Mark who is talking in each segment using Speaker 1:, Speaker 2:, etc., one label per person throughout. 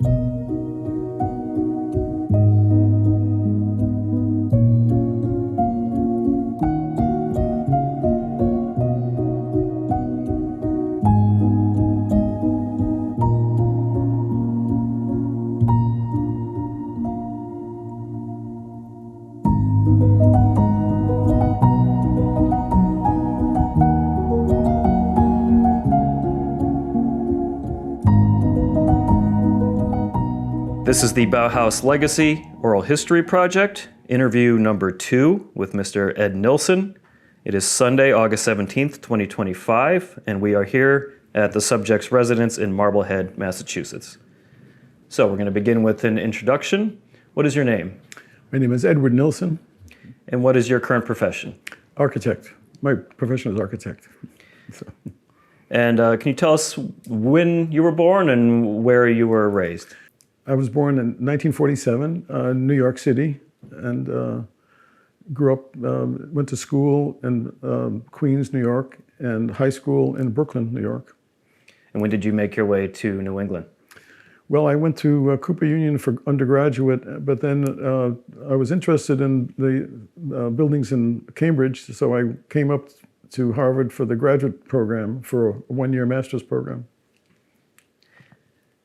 Speaker 1: This is the Bauhaus Legacy Oral History Project, interview number 2 with Mr. Ed Nilsson. It is Sunday, August 17th, 2025, and we are here at the subject's residence in Marblehead, Massachusetts. So we're going to begin with an introduction. What is your name?
Speaker 2: My name is Edward Nilsson.
Speaker 1: And what is your current profession?
Speaker 2: Architect. My profession is architect.
Speaker 1: And can you tell us when you were born and where you were raised?
Speaker 2: I was born in 1947 in New York City, and grew up, went to school in Queens, New York, and high school in Brooklyn, New York.
Speaker 1: And when did you make your way to New England?
Speaker 2: Well, I went to Cooper Union for undergraduate, but then I was interested in the buildings in Cambridge, so I came up to Harvard for the graduate program for a one-year master's program.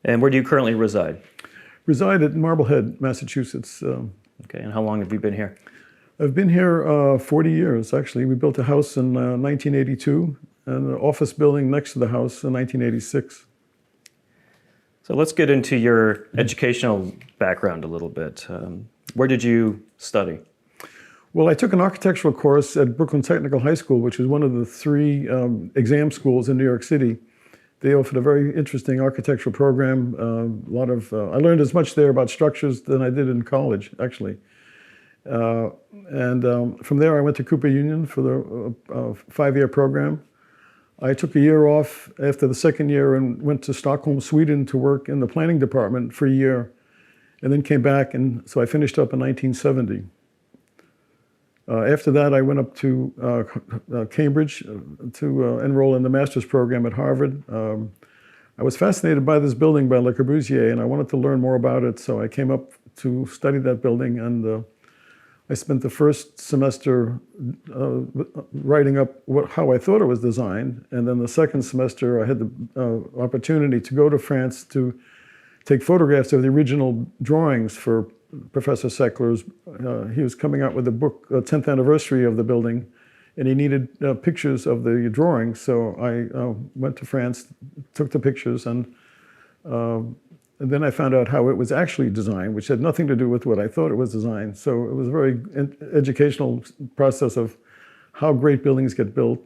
Speaker 1: And where do you currently reside?
Speaker 2: Reside at Marblehead, Massachusetts.
Speaker 1: Okay, and how long have you been here?
Speaker 2: I've been here 40 years, actually. We built a house in 1982 and an office building next to the house in 1986.
Speaker 1: So let's get into your educational background a little bit. Where did you study?
Speaker 2: Well, I took an architectural course at Brooklyn Technical High School, which is one of the 3 exam schools in New York City. They offered a very interesting architectural program. I learned as much there about structures than I did in college, actually. From there, I went to Cooper Union for the 5-year program. I took a year off after the second year and went to Stockholm, Sweden to work in the planning department for a year, and then came back, and so I finished up in 1970. After that, I went up to Cambridge to enroll in the master's program at Harvard. I was fascinated by this building by Le Corbusier, and I wanted to learn more about it, so I came up to study that building, and I spent the first semester writing up how I thought it was designed, and then the second semester I had the opportunity to go to France to take photographs of the original drawings for Professor Seckler's. He was coming out with a book, 10th anniversary of the building, and he needed pictures of the drawings. So I went to France, took the pictures, and then I found out how it was actually designed, which had nothing to do with what I thought it was designed. So it was a very educational process of how great buildings get built,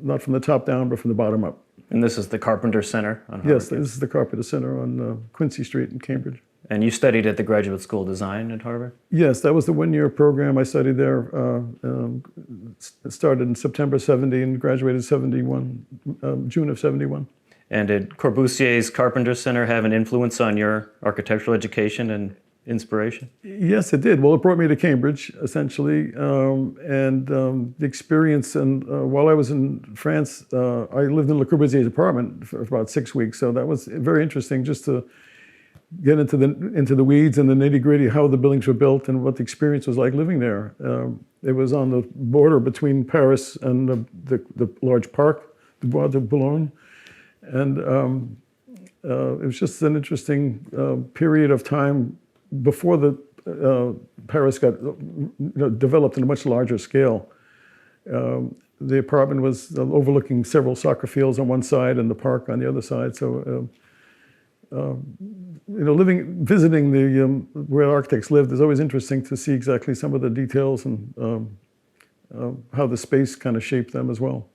Speaker 2: not from the top down, but from the bottom up.
Speaker 1: And this is the Carpenter Center on Harvard?
Speaker 2: Yes, this is the Carpenter Center on Quincy Street in Cambridge.
Speaker 1: And you studied at the Graduate School of Design at Harvard?
Speaker 2: Yes, that was the one-year program. I studied there. It started in September 70 and graduated 71, June of 71.
Speaker 1: And did Corbusier's Carpenter Center have an influence on your architectural education and inspiration?
Speaker 2: Yes, it did. Well, it brought me to Cambridge, essentially. The experience, and while I was in France, I lived in Le Corbusier's apartment for about 6 weeks. So that was very interesting, just to get into the weeds and the nitty-gritty, how the buildings were built and what the experience was like living there. It was on the border between Paris and the large park, the Bois de Boulogne. And it was just an interesting period of time before Paris got developed in a much larger scale. The apartment was overlooking several soccer fields on one side and the park on the other side. So visiting where architects lived is always interesting to see exactly some of the details and how the space kind of shaped them as well.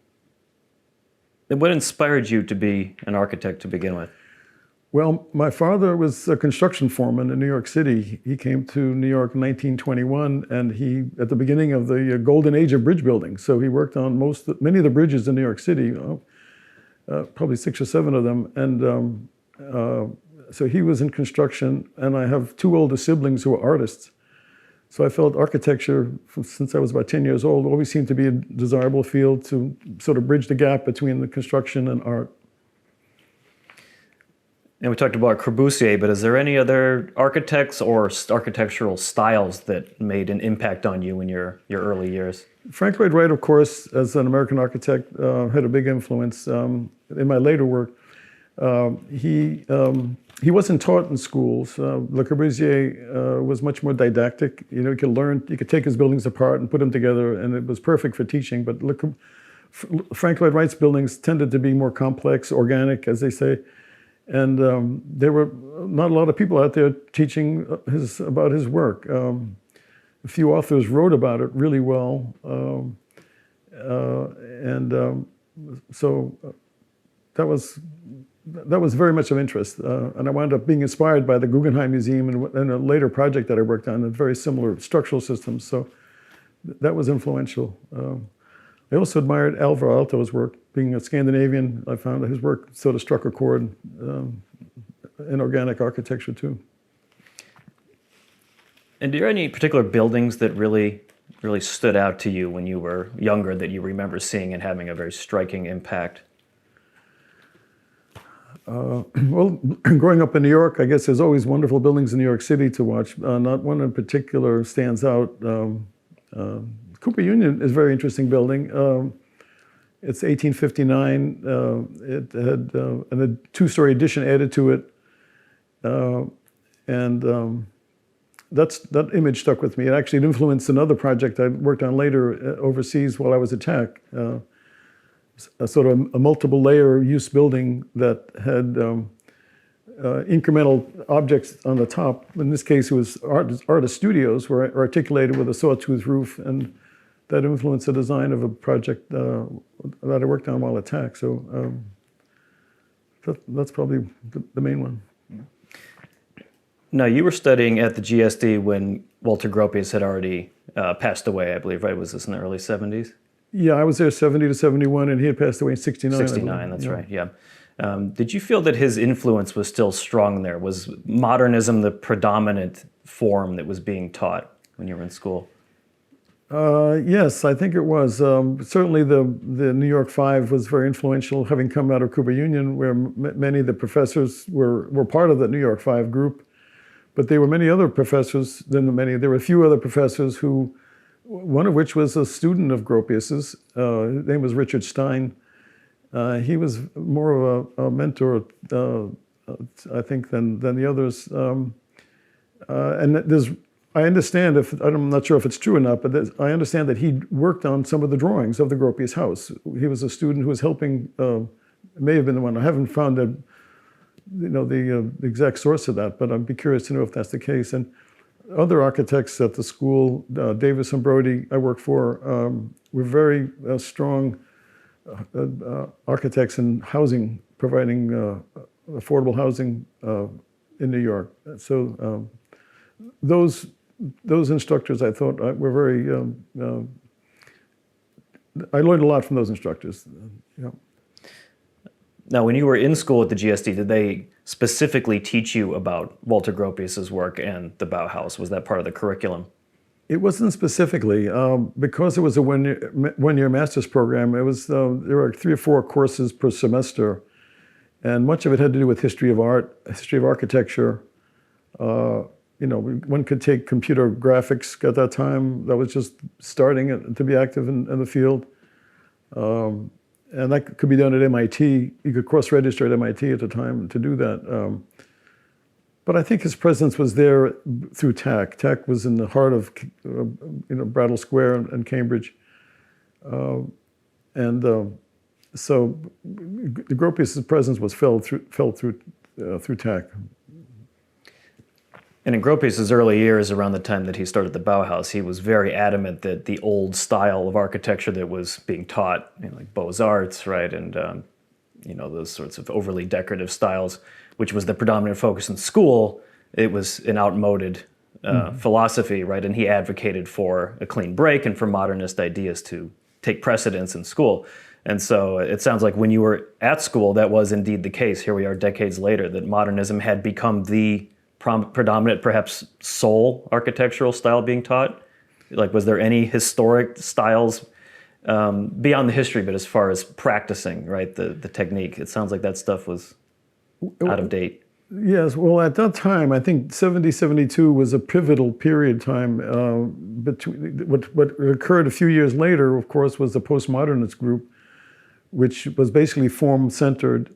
Speaker 1: And what inspired you to be an architect to begin with?
Speaker 2: Well, my father was a construction foreman in New York City. He came to New York in 1921, and he, at the beginning of the golden age of bridge building. So he worked on many of the bridges in New York City, probably 6 or 7 of them. And so he was in construction, and I have 2 older siblings who are artists. So I felt architecture, since I was about 10 years old, always seemed to be a desirable field to sort of bridge the gap between the construction and art.
Speaker 1: And we talked about Corbusier, but is there any other architects or architectural styles that made an impact on you in your early years?
Speaker 2: Frank Lloyd Wright, of course, as an American architect, had a big influence in my later work. He wasn't taught in schools. Le Corbusier was much more didactic. You know, you could take his buildings apart and put them together, and it was perfect for teaching. But Frank Lloyd Wright's buildings tended to be more complex, organic, as they say. And there were not a lot of people out there teaching about his work. A few authors wrote about it really well. So that was very much of interest. And I wound up being inspired by the Guggenheim Museum and a later project that I worked on, a very similar structural systems. So that was influential. I also admired Alvar Aalto's work. Being a Scandinavian, I found that his work sort of struck a chord in organic architecture too.
Speaker 1: And are there any particular buildings that really stood out to you when you were younger that you remember seeing and having a very striking impact?
Speaker 2: Well, growing up in New York, I guess there's always wonderful buildings in New York City to watch. Not one in particular stands out. Cooper Union is a very interesting building. It's 1859. It had a two-story addition added to it. That image stuck with me. It actually influenced another project I worked on later overseas while I was at TAC. A sort of a multiple layer use building that had incremental objects on the top. In this case, it was artist studios were articulated with a sawtooth roof, and that influenced the design of a project that I worked on while at TAC. So that's probably the main one.
Speaker 1: Now, you were studying at the GSD when Walter Gropius had already passed away, I believe, right? Was this in the early 70s?
Speaker 2: Yeah, I was there 70 to 71, and he had passed away in 69.
Speaker 1: 69, that's right, yeah. Did you feel that his influence was still strong there? Was modernism the predominant form that was being taught when you were in school?
Speaker 2: Yes, I think it was. Certainly the New York Five was very influential, having come out of Cooper Union, where many of the professors were part of the New York Five group. But there were many other professors there were a few other professors who, one of which was a student of Gropius's. His name was Richard Stein. He was more of a mentor, I think, than the others. I understand, I'm not sure if it's true or not, but I understand that he worked on some of the drawings of the Gropius House. He was a student who was helping, may have been the one. I haven't found the exact source of that, but I'd be curious to know if that's the case. And other architects at the school, Davis and Brody, I worked for, were very strong architects in housing, providing affordable housing in New York. So those instructors, I thought, were very. I learned a lot from those instructors. Yeah.
Speaker 1: Now, when you were in school at the GSD, did they specifically teach you about Walter Gropius's work and the Bauhaus? Was that part of the curriculum?
Speaker 2: It wasn't specifically because it was a one-year master's program. It was there were 3 or 4 courses per semester, and much of it had to do with history of art, history of architecture. One could take computer graphics at that time. That was just starting to be active in the field. And that could be done at MIT. You could cross-register at MIT at the time to do that. But I think his presence was there through TAC. TAC was in the heart of Brattle Square and Cambridge. So the Gropius' presence was felt through TAC.
Speaker 1: And in Gropius's early years, around the time that he started the Bauhaus, he was very adamant that the old style of architecture that was being taught, like Beaux-Arts, right, and those sorts of overly decorative styles, which was the predominant focus in school, it was an outmoded philosophy, right? And he advocated for a clean break and for modernist ideas to take precedence in school. And so it sounds like when you were at school, that was indeed the case. Here we are decades later, that modernism had become the predominant, perhaps sole architectural style being taught? Like, was there any historic styles beyond the history, but as far as practicing, right, the technique? It sounds like that stuff was out of date.
Speaker 2: Yes, well, at that time, I think 70, 72 was a pivotal period time. Between what occurred a few years later, of course, was the postmodernist group, which was basically form-centered,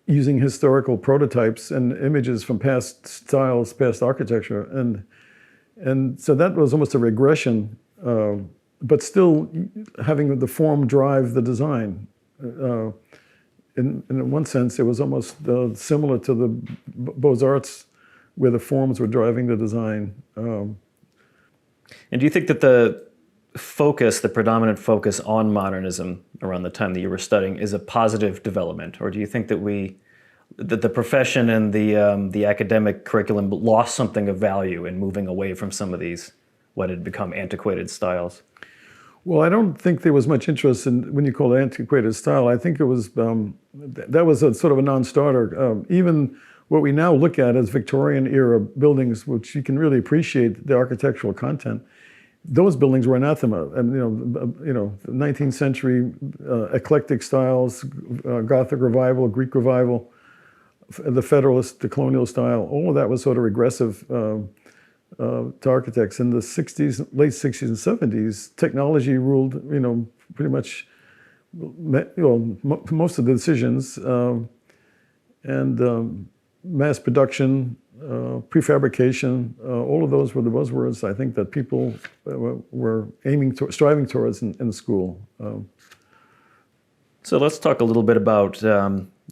Speaker 2: using historical prototypes and images from past styles, past architecture. And so that was almost a regression, but still having the form drive the design. In one sense, it was almost similar to the Beaux-Arts, where the forms were driving the design.
Speaker 1: And do you think that the predominant focus on modernism around the time that you were studying is a positive development? Or do you think that that the profession and the academic curriculum lost something of value in moving away from some of these, what had become antiquated styles?
Speaker 2: Well, I don't think there was much interest in when you call it antiquated style. I think it was that was a sort of a non-starter. Even what we now look at as Victorian era buildings, which you can really appreciate the architectural content, those buildings were anathema. And 19th century eclectic styles, Gothic revival, Greek revival, the Federalist, the colonial style, all of that was sort of regressive to architects. In the 60s, late 60s and 70s, technology ruled, pretty much, most of the decisions, and mass production, prefabrication, all of those were the buzzwords I think that people were striving towards in school.
Speaker 1: So let's talk a little bit about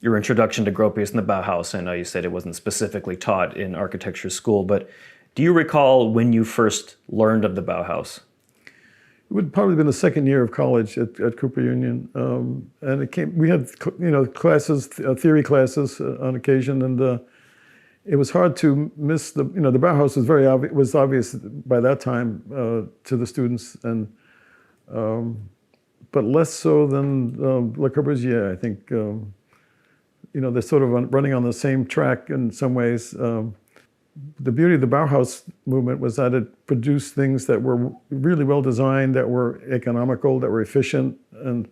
Speaker 1: your introduction to Gropius and the Bauhaus. I know you said it wasn't specifically taught in architecture school, but do you recall when you first learned of the Bauhaus?
Speaker 2: It would probably have been the second year of college at Cooper Union, and we had classes, theory classes on occasion, and it was hard to miss the Bauhaus was obvious by that time to the students, and but less so than Le Corbusier. I think they're sort of running on the same track in some ways. The beauty of the Bauhaus movement was that it produced things that were really well designed, that were economical, that were efficient, and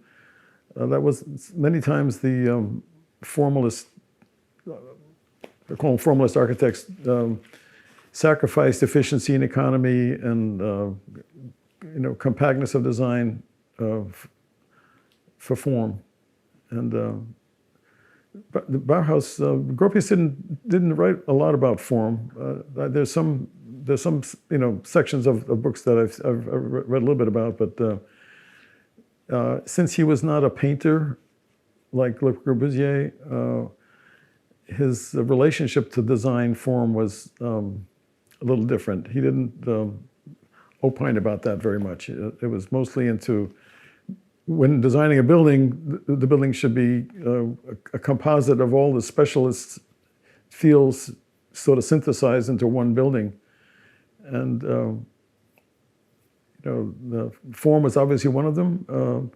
Speaker 2: that was many times the formalist, they call them formalist architects, sacrificed efficiency and economy and compactness of design for form. And but the Bauhaus, Gropius didn't write a lot about form. There's some sections of books that I've read a little bit about, but since he was not a painter like Le Corbusier, his relationship to design form was a little different. He didn't opine about that very much. It was mostly into, when designing a building, the building should be a composite of all the specialist fields sort of synthesized into one building. And the form was obviously one of them.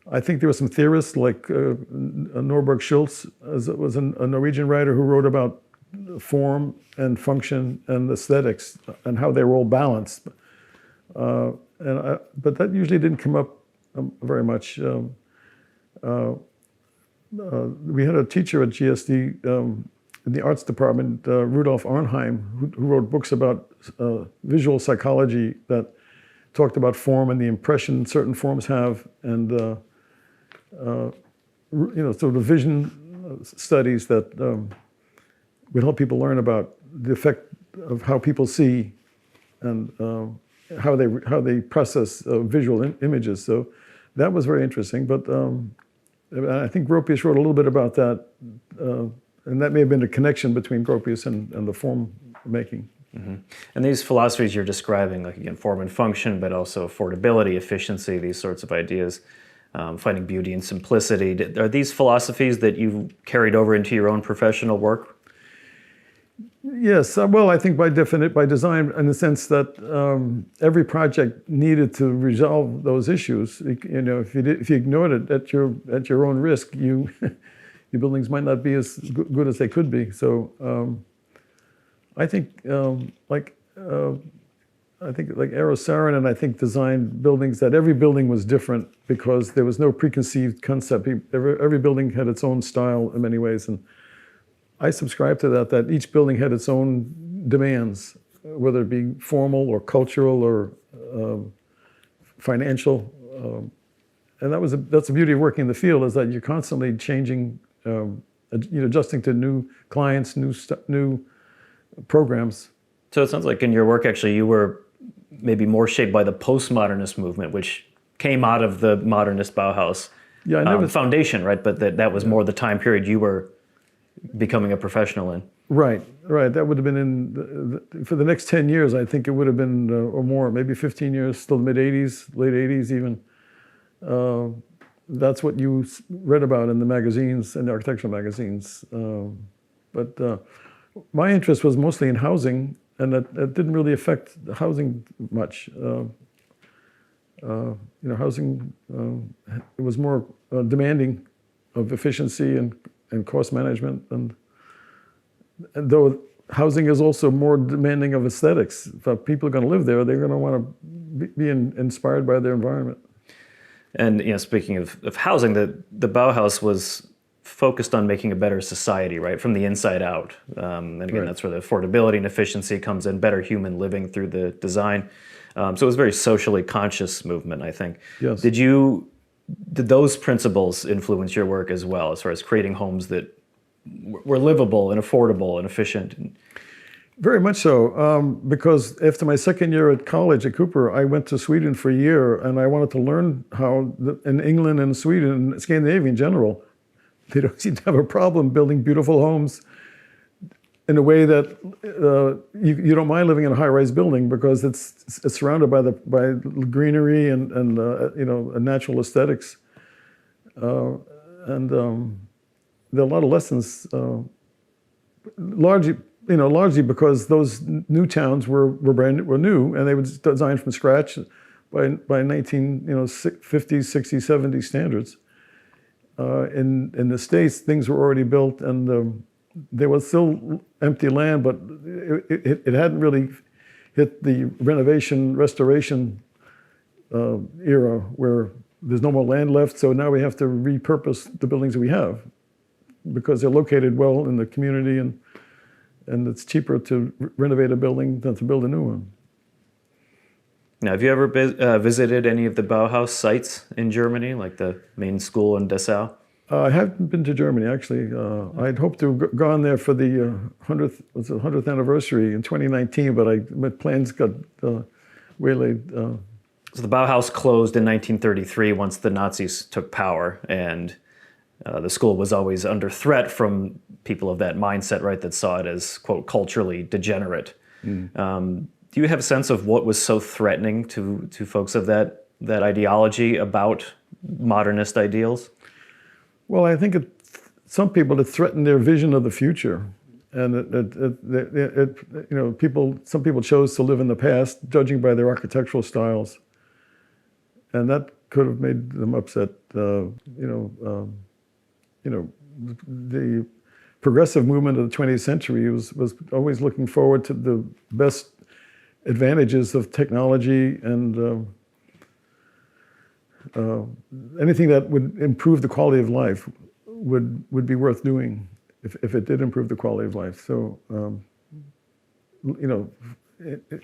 Speaker 2: I think there were some theorists like Norberg Schultz, was a Norwegian writer who wrote about form and function and aesthetics and how they were all balanced. But that usually didn't come up very much. We had a teacher at GSD in the arts department, Rudolf Arnheim, who wrote books about visual psychology that talked about form and the impression certain forms have, and sort of the vision studies that would help people learn about the effect of how people see and how they process visual images. So that was very interesting. But I think Gropius wrote a little bit about that, and that may have been a connection between Gropius and the form making.
Speaker 1: Mm-hmm. And these philosophies you're describing, like again, form and function, but also affordability, efficiency, these sorts of ideas, finding beauty in simplicity. Are these philosophies that you've carried over into your own professional work?
Speaker 2: Yes, well, I think by design, in the sense that every project needed to resolve those issues. If you ignored it at your own risk, your buildings might not be as good as they could be. So I think like Eero Saarinen, I think designed buildings that every building was different because there was no preconceived concept. Every building had its own style in many ways, and I subscribe to that each building had its own demands, whether it be formal or cultural or financial. And that's the beauty of working in the field, is that you're constantly changing, adjusting to new clients, new programs.
Speaker 1: So it sounds like in your work, actually, you were maybe more shaped by the postmodernist movement, which came out of the modernist Bauhaus foundation, right? But that was more the time period you were becoming a professional in.
Speaker 2: Right. That would have been for the next 10 years, I think it would have been, or more, maybe 15 years, still the mid-'80s, late 80s even. That's what you read about in the magazines, in the architectural magazines. But my interest was mostly in housing, and that didn't really affect the housing much. Housing, it was more demanding of efficiency and cost management, and though housing is also more demanding of aesthetics. If people are going to live there, they're going to want to be inspired by their environment.
Speaker 1: And speaking of housing, the Bauhaus was focused on making a better society, right, from the inside out. And again,
Speaker 2: Right.
Speaker 1: That's where the affordability and efficiency comes in, better human living through the design. So it was a very socially conscious movement, I think.
Speaker 2: Yes.
Speaker 1: Did those principles influence your work as well, as far as creating homes that were livable and affordable and efficient?
Speaker 2: Very much so, because after my second year at college at Cooper, I went to Sweden for a year, and I wanted to learn how in England and Sweden and Scandinavia in general, they don't seem to have a problem building beautiful homes in a way that you don't mind living in a high-rise building, because it's surrounded by greenery and natural aesthetics, and there are a lot of lessons, largely because those new towns were new, and they were designed from scratch by 1950s, 60s, 70s standards. In the States, things were already built, and there was still empty land, but it hadn't really hit the restoration era where there's no more land left. So now we have to repurpose the buildings we have, because they're located well in the community, and it's cheaper to renovate a building than to build a new one.
Speaker 1: Now, have you ever visited any of the Bauhaus sites in Germany, like the main school in Dessau?
Speaker 2: I haven't been to Germany, actually. I'd hoped to have gone there for the 100th anniversary in 2019, but my plans got waylaid.
Speaker 1: So the Bauhaus closed in 1933 once the Nazis took power, and the school was always under threat from people of that mindset, right, that saw it as, quote, culturally degenerate. Do you have a sense of what was so threatening to folks of that ideology about modernist ideals?
Speaker 2: Well, I think some people, it threatened their vision of the future, and some people chose to live in the past, judging by their architectural styles, and that could have made them upset. The progressive movement of the 20th century was always looking forward to the best advantages of technology, and anything that would improve the quality of life would be worth doing if it did improve the quality of life. So,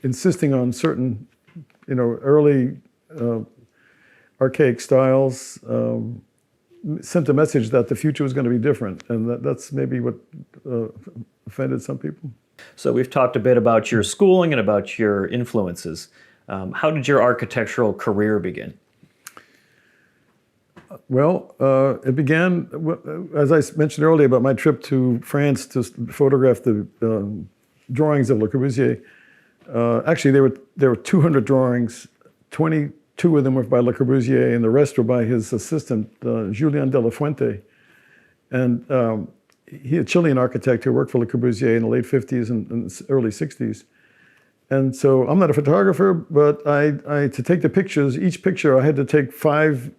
Speaker 2: insisting on certain, early archaic styles sent a message that the future was going to be different, and that's maybe what offended some people.
Speaker 1: So we've talked a bit about your schooling and about your influences. How did your architectural career begin?
Speaker 2: Well, it began, as I mentioned earlier, about my trip to France to photograph the drawings of Le Corbusier. Actually, there were 200 drawings. 22 of them were by Le Corbusier, and the rest were by his assistant, Julien de la Fuente. And he, a Chilean architect who worked for Le Corbusier in the late 50s and early 60s. And so I'm not a photographer, but to take the pictures, each picture I had to take 5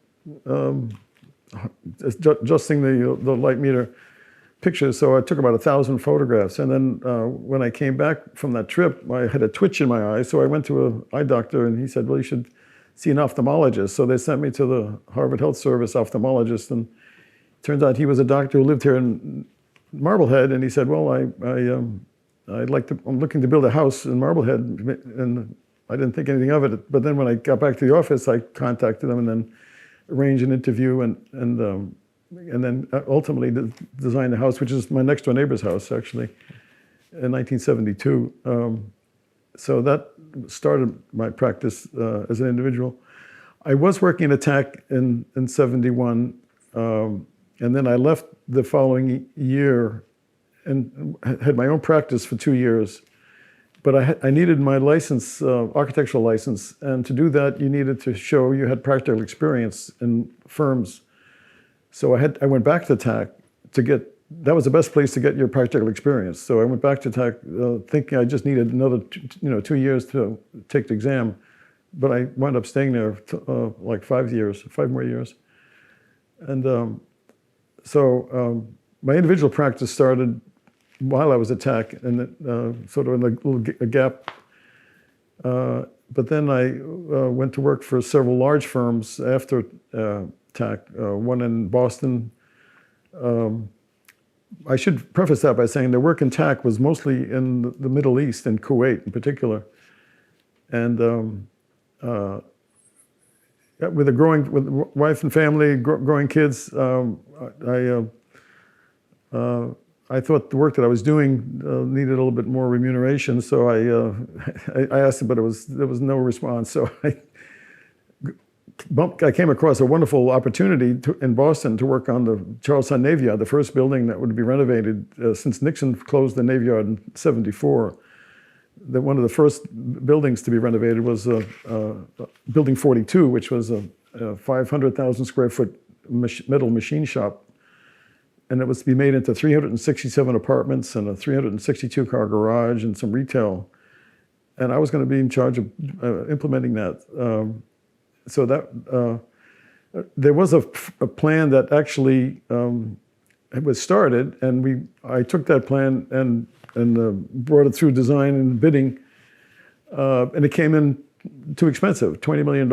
Speaker 2: adjusting the light meter pictures. So I took about 1,000 photographs. And then when I came back from that trip, I had a twitch in my eye. So I went to an eye doctor, and he said, well, you should see an ophthalmologist. So they sent me to the Harvard Health Service ophthalmologist. And it turns out he was a doctor who lived here in Marblehead, and he said, "Well, I'm looking to build a house in Marblehead," and I didn't think anything of it. But then when I got back to the office, I contacted them and then arranged an interview and then ultimately designed the house, which is my next door neighbor's house, actually, in 1972. So that started my practice as an individual. I was working at TAC in 71, and then I left the following year and had my own practice for 2 years. But I needed my license, architectural license, and to do that, you needed to show you had practical experience in firms. So I went back to TAC to get, that was the best place to get your practical experience. So I went back to TAC thinking I just needed another 2 years to take the exam. But I wound up staying there like 5 more years. And my individual practice started while I was at TAC, and sort of in a little gap. But then I went to work for several large firms after TAC, one in Boston. I should preface that by saying the work in TAC was mostly in the Middle East, in Kuwait in particular. And with wife and family, growing kids, I thought the work that I was doing needed a little bit more remuneration, so I asked him, but there was no response. So I came across a wonderful opportunity in Boston to work on the Charlestown Navy Yard, the first building that would be renovated since Nixon closed the Navy Yard in '74. One of the first buildings to be renovated was Building 42, which was a 500,000 square foot metal machine shop. And it was to be made into 367 apartments and a 362 car garage and some retail. And I was going to be in charge of implementing that. So that there was a plan that actually was started, and I took that plan and brought it through design and bidding, and it came in too expensive, $20 million.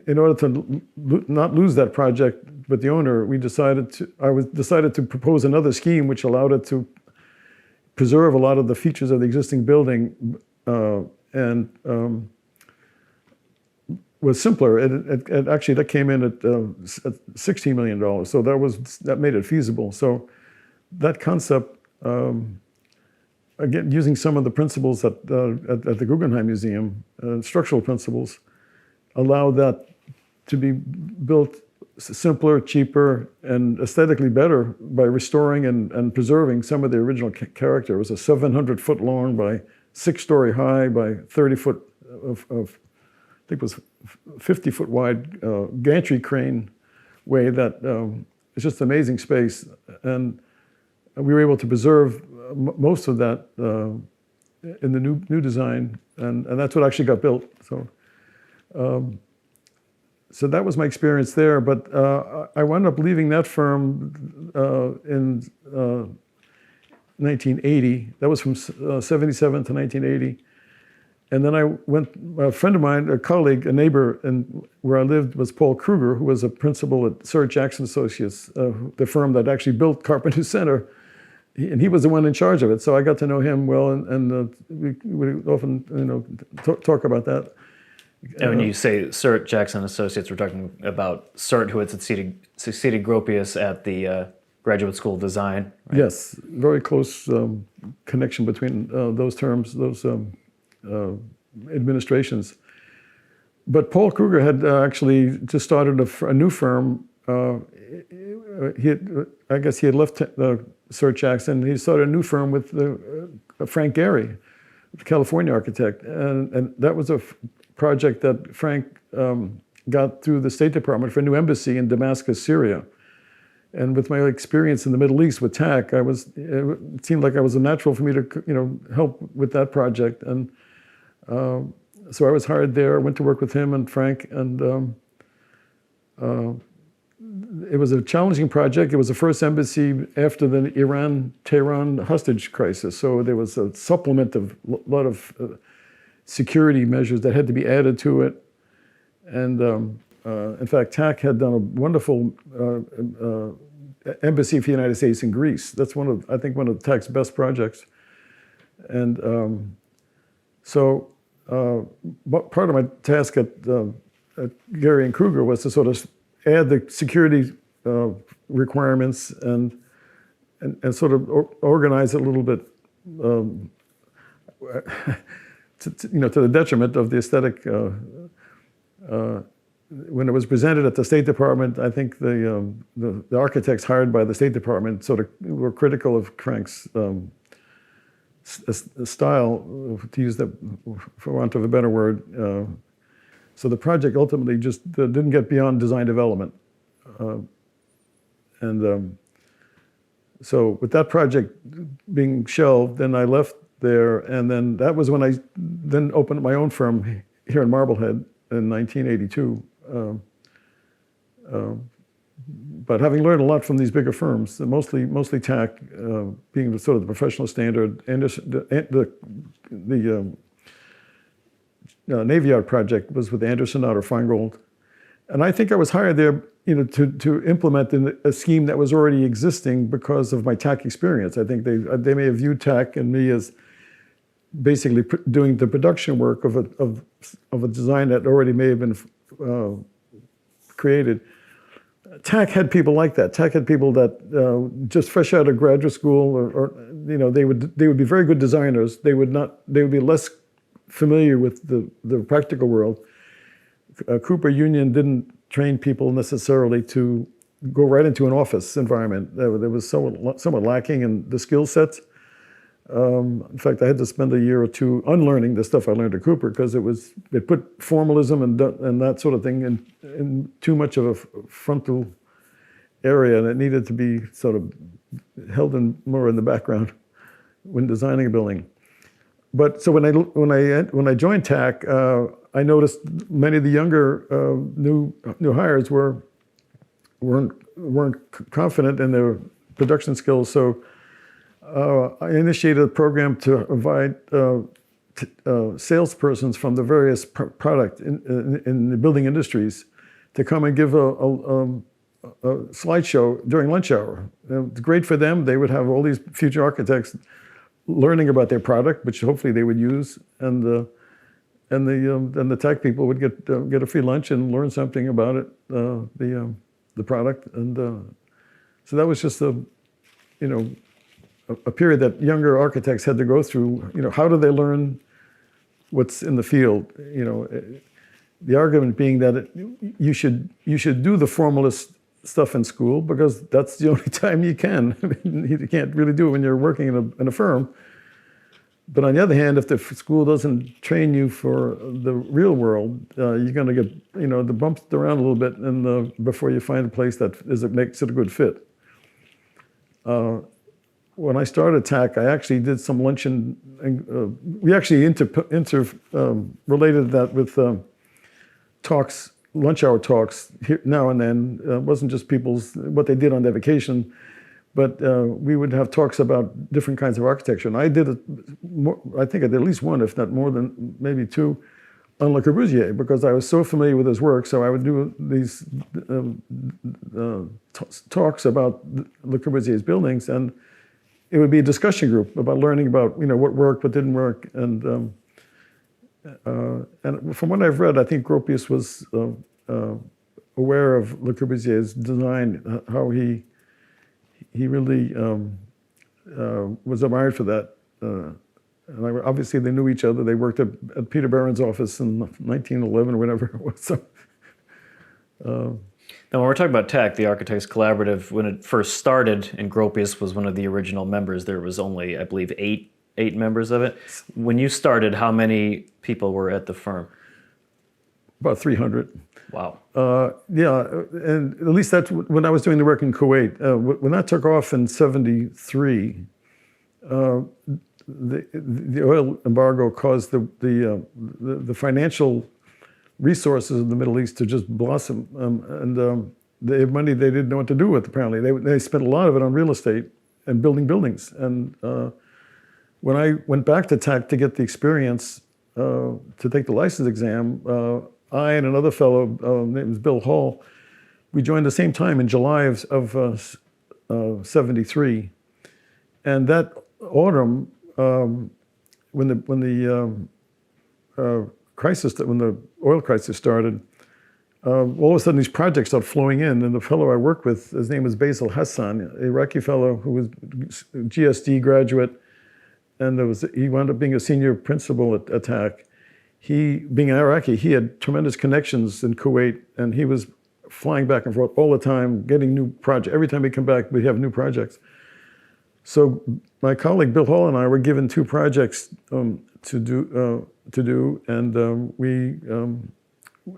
Speaker 2: In order to not lose that project with the owner, I decided to propose another scheme which allowed it to preserve a lot of the features of the existing building and was simpler. It actually that came in at $16 million, so that made it feasible. So that concept, again, using some of the principles at the Guggenheim Museum, structural principles, allowed that to be built simpler, cheaper, and aesthetically better by restoring and preserving some of the original character. It was a 700-foot long by 6-story high by 30-foot of I think it was 50-foot wide gantry crane way that it's just amazing space. And we were able to preserve most of that in the new design, and that's what actually got built. So that was my experience there, but I wound up leaving that firm in 1980. That was from 77 to 1980. And then a friend of mine, a colleague, a neighbor, and where I lived was Paul Kruger, who was a principal at Sir Jackson Associates, the firm that actually built Carpenter Center. And he was the one in charge of it. So I got to know him well, and we often talk about that.
Speaker 1: And when you say Sir Jackson Associates, we're talking about Sir, who had succeeded Gropius at the Graduate School of Design. Right?
Speaker 2: Yes, very close connection between those terms, those administrations. But Paul Kruger had actually just started a new firm. I guess he had left Sir Jackson. He started a new firm with Frank Gehry, the California architect, and that was a project that Frank got through the State Department for a new embassy in Damascus, Syria. And with my experience in the Middle East with TAC, it seemed like I was a natural for me to help with that project. And so I was hired there. I went to work with him and Frank, and it was a challenging project. It was the first embassy after the Iran-Tehran hostage crisis. So there was a supplement of a lot of security measures that had to be added to it. And in fact, TAC had done a wonderful embassy for the United States in Greece. That's I think one of TAC's best projects. And part of my task at Gehry and Kruger was to sort of add the security requirements and sort of organize it a little bit, to the detriment of the aesthetic. When it was presented at the State Department, I think the architects hired by the State Department sort of were critical of Crank's style, to use that for want of a better word. So the project ultimately just didn't get beyond design development. So with that project being shelved, then I left there, and then that was when I then opened my own firm here in Marblehead in 1982. But having learned a lot from these bigger firms, mostly TAC, being sort of the professional standard, and the Navy Yard project was with Anderson Otter Feingold, and I think I was hired there, to implement a scheme that was already existing because of my TAC experience. I think they may have viewed TAC and me as basically doing the production work of a design that already may have been created. TAC had people like that. TAC had people that just fresh out of graduate school, or they would be very good designers. They would be less familiar with the practical world. Cooper Union didn't train people necessarily to go right into an office environment. There was somewhat lacking in the skill sets. In fact, I had to spend a year or two unlearning the stuff I learned at Cooper, because it put formalism and that sort of thing in too much of a frontal area, and it needed to be sort of held more in the background when designing a building. But so when I joined TAC, I noticed many of the younger new hires weren't confident in their production skills. So I initiated a program to invite salespersons from the various product in the building industries to come and give a slideshow during lunch hour. It's great for them. They would have all these future architects learning about their product, which hopefully they would use, and the tech people would get a free lunch and learn something about it, the product, and so that was just a period that younger architects had to go through. How do they learn what's in the field? The argument being that you should do the formalist stuff in school, because that's the only time you can. You can't really do it when you're working in a firm. But on the other hand, if the school doesn't train you for the real world, you're going to get the bumps around a little bit, and before you find a place that makes it a good fit. When I started TAC, I actually did some luncheon, and we actually related that with talks, lunch hour talks here, now and then. It wasn't just what they did on their vacation, but we would have talks about different kinds of architecture. And I did I think I did at least one, if not more than maybe two, on Le Corbusier, because I was so familiar with his work. So I would do these talks about Le Corbusier's buildings, and it would be a discussion group about learning about what worked, what didn't work, and from what I've read, I think Gropius was aware of Le Corbusier's design, how he really was admired for that. And obviously they knew each other. They worked at Peter Barron's office in 1911 or whatever it was. So,
Speaker 1: now, when we're talking about TAC, the Architects Collaborative, when it first started, and Gropius was one of the original members, there was only, I believe, eight members of it. When you started, how many people were at the firm?
Speaker 2: About 300.
Speaker 1: Wow.
Speaker 2: Yeah, and at least that's when I was doing the work in Kuwait. When that took off in '73, the oil embargo caused the financial resources of the Middle East to just blossom, and they had money they didn't know what to do with. Apparently, they spent a lot of it on real estate and building buildings. And when I went back to TAC to get the experience to take the license exam, I and another fellow named Bill Hall, we joined the same time in July of '73, and that autumn, when the oil crisis started, all of a sudden these projects started flowing in, and the fellow I worked with, his name was Basil Hassan, an Iraqi fellow who was GSD graduate, and he wound up being a senior principal at TAC. He, being Iraqi, he had tremendous connections in Kuwait, and he was flying back and forth all the time, getting new projects. Every time we come back, we have new projects. So my colleague Bill Hall and I were given 2 projects to do, and we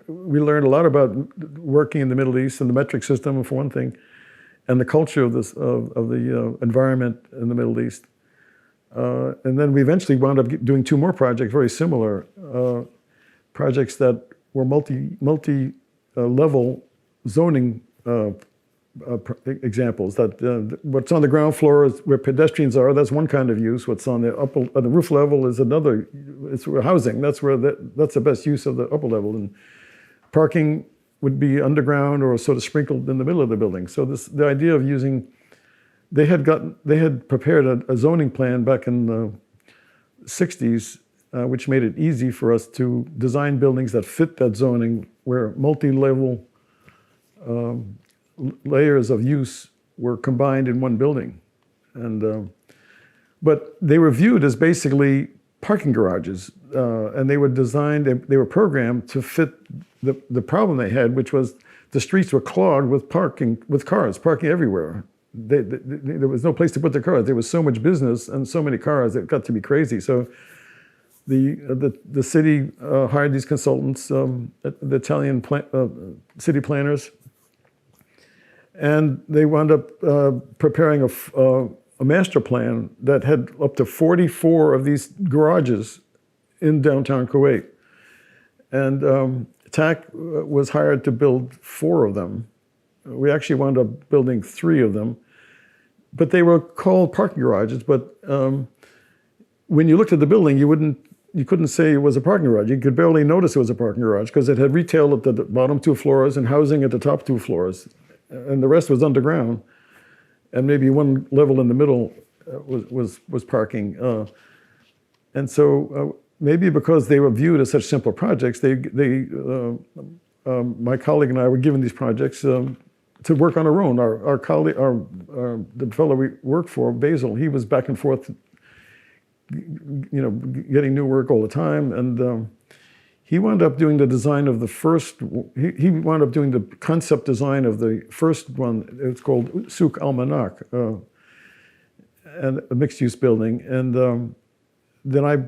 Speaker 2: learned a lot about working in the Middle East and the metric system, for one thing, and the culture of the environment in the Middle East. And then we eventually wound up doing 2 more projects, very similar projects that were multi-level zoning examples. That what's on the ground floor is where pedestrians are. That's one kind of use. What's on the roof level is another. It's housing. That's the best use of the upper level. And parking would be underground or sort of sprinkled in the middle of the building. So the idea of using, they had prepared a zoning plan back in the '60s, which made it easy for us to design buildings that fit that zoning, where multi-level layers of use were combined in one building. And but they were viewed as basically parking garages, and they were designed, they were programmed to fit the problem they had, which was the streets were clogged with cars parking everywhere. There was no place to put their cars. There was so much business and so many cars, it got to be crazy. So the city hired these consultants, the Italian city planners, and they wound up preparing a master plan that had up to 44 of these garages in downtown Kuwait. And TAC was hired to build 4 of them. We actually wound up building 3 of them, but they were called parking garages. But when you looked at the building, you couldn't say it was a parking garage. You could barely notice it was a parking garage because it had retail at the bottom 2 floors and housing at the top 2 floors, and the rest was underground. And maybe one level in the middle was parking. And so maybe because they were viewed as such simple projects, my colleague and I were given these projects to work on our own. Our colleague, the fellow we worked for, Basil, he was back and forth, getting new work all the time. And he wound up doing the design of the first, he wound up doing the concept design of the first one. It's called Souk Al-Manak, and a mixed-use building. And then I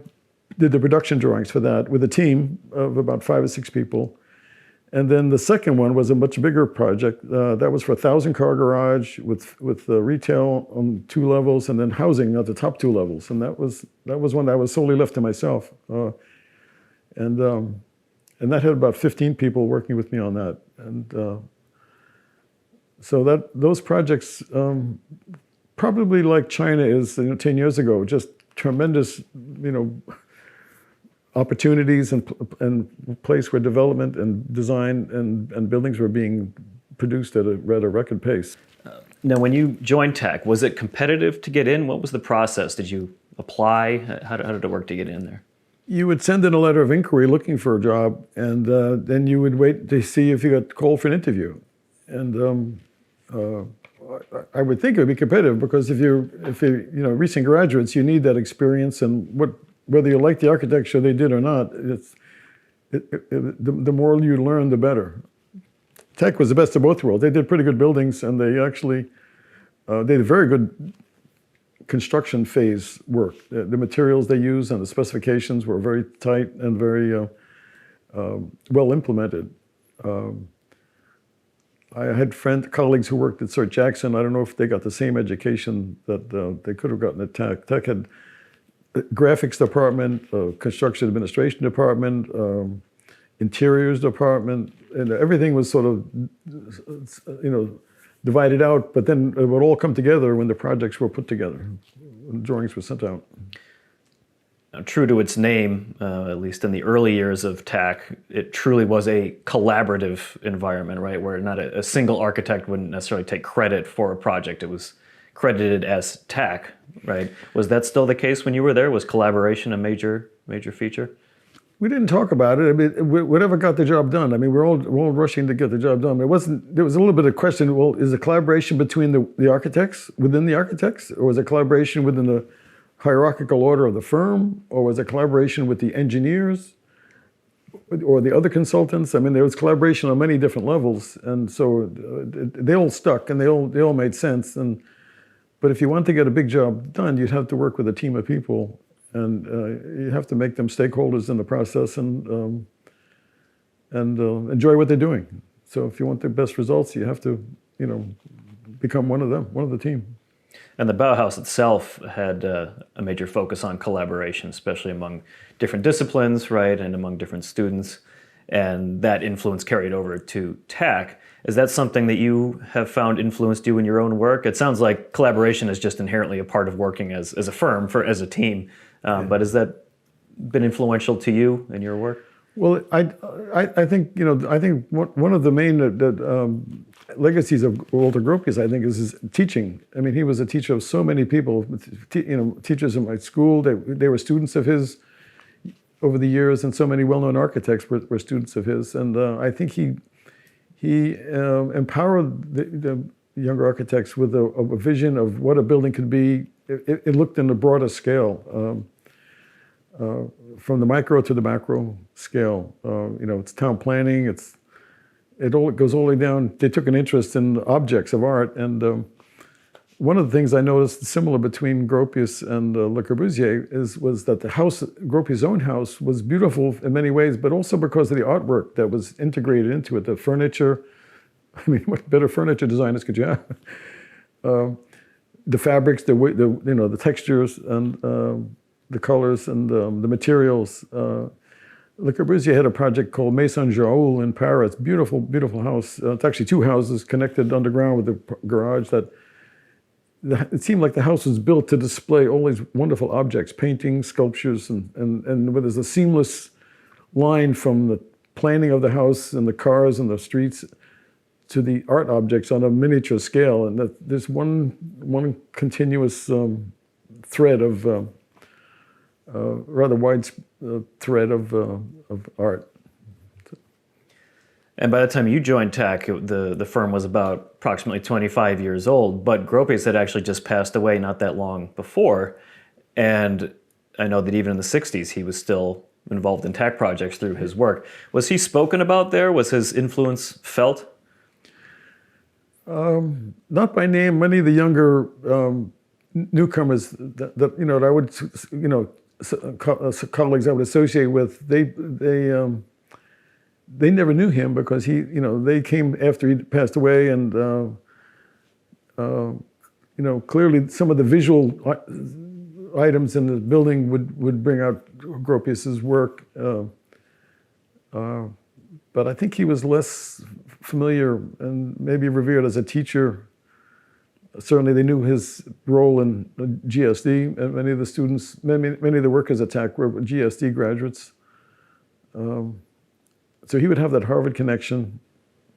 Speaker 2: did the production drawings for that with a team of about 5 or 6 people. And then the second one was a much bigger project. That was for a 1,000-car garage with retail on 2 levels and then housing at the top 2 levels. And that was one that I was solely left to myself. And that had about 15 people working with me on that. And so those projects, probably like China is 10 years ago, just tremendous, opportunities and place where development and design and buildings were being produced at a rather record pace.
Speaker 1: Now, when you joined TAC, was it competitive to get in? What was the process? Did you apply? How did it work to get in there?
Speaker 2: You would send in a letter of inquiry looking for a job, and then you would wait to see if you got called for an interview. And I would think it would be competitive because if you're recent graduates, you need that experience, and whether you like the architecture they did or not, the more you learn, the better. TAC was the best of both worlds. They did pretty good buildings, and they actually they did very good construction phase work. The materials they used and the specifications were very tight and very well implemented. I had colleagues who worked at Sir Jackson. I don't know if they got the same education that they could have gotten at TAC. TAC had a graphics department, construction administration department, interiors department, and everything was sort of, divided out, but then it would all come together when the projects were put together, when the drawings were sent out.
Speaker 1: Now, true to its name, at least in the early years of TAC, it truly was a collaborative environment, right? Where not a single architect wouldn't necessarily take credit for a project. It was credited as TAC, right? Was that still the case when you were there? Was collaboration a major feature?
Speaker 2: We didn't talk about it. I mean, whatever got the job done. I mean, we're all rushing to get the job done. There was a little bit of question. Well, is it collaboration between the architects, within the architects, or was it collaboration within the hierarchical order of the firm, or was it collaboration with the engineers, or the other consultants? I mean, there was collaboration on many different levels, and so they all stuck and they all made sense. But if you want to get a big job done, you'd have to work with a team of people. And you have to make them stakeholders in the process and enjoy what they're doing. So if you want the best results, you have to, become one of them, one of the team.
Speaker 1: And the Bauhaus itself had a major focus on collaboration, especially among different disciplines, right, and among different students. And that influence carried over to TAC. Is that something that you have found influenced you in your own work? It sounds like collaboration is just inherently a part of working as a firm, as a team. But has that been influential to you in your work?
Speaker 2: Well, I think one of the main legacies of Walter Gropius, I think, is his teaching. I mean, he was a teacher of so many people. Teachers in my school, they were students of his over the years, and so many well-known architects were students of his. And I think he empowered the younger architects with a vision of what a building could be. It looked in a broader scale. From the micro to the macro scale. It's town planning, it goes all the way down. They took an interest in objects of art, and one of the things I noticed similar between Gropius and Le Corbusier was that the house, Gropius' own house, was beautiful in many ways, but also because of the artwork that was integrated into it. The furniture, I mean, what better furniture designers could you have? The fabrics, the textures, and the colors and the materials. Le Corbusier had a project called Maison Jaoul in Paris. Beautiful, beautiful house. It's actually two houses connected underground with a garage. It seemed like the house was built to display all these wonderful objects, paintings, sculptures, and where there's a seamless line from the planning of the house and the cars and the streets to the art objects on a miniature scale. And there's one continuous thread of rather wide thread of art.
Speaker 1: And by the time you joined TAC, the firm was about approximately 25 years old, but Gropius had actually just passed away not that long before. And I know that even in the 60s, he was still involved in TAC projects through his work. Was he spoken about there? Was his influence felt?
Speaker 2: Not by name. Many of the younger newcomers that I would, colleagues I would associate with, they never knew him because they came after he passed away, and clearly some of the visual items in the building would bring out Gropius's work, but I think he was less familiar and maybe revered as a teacher. Certainly, they knew his role in GSD. And many of the students, many of the workers at TAC were GSD graduates. So he would have that Harvard connection.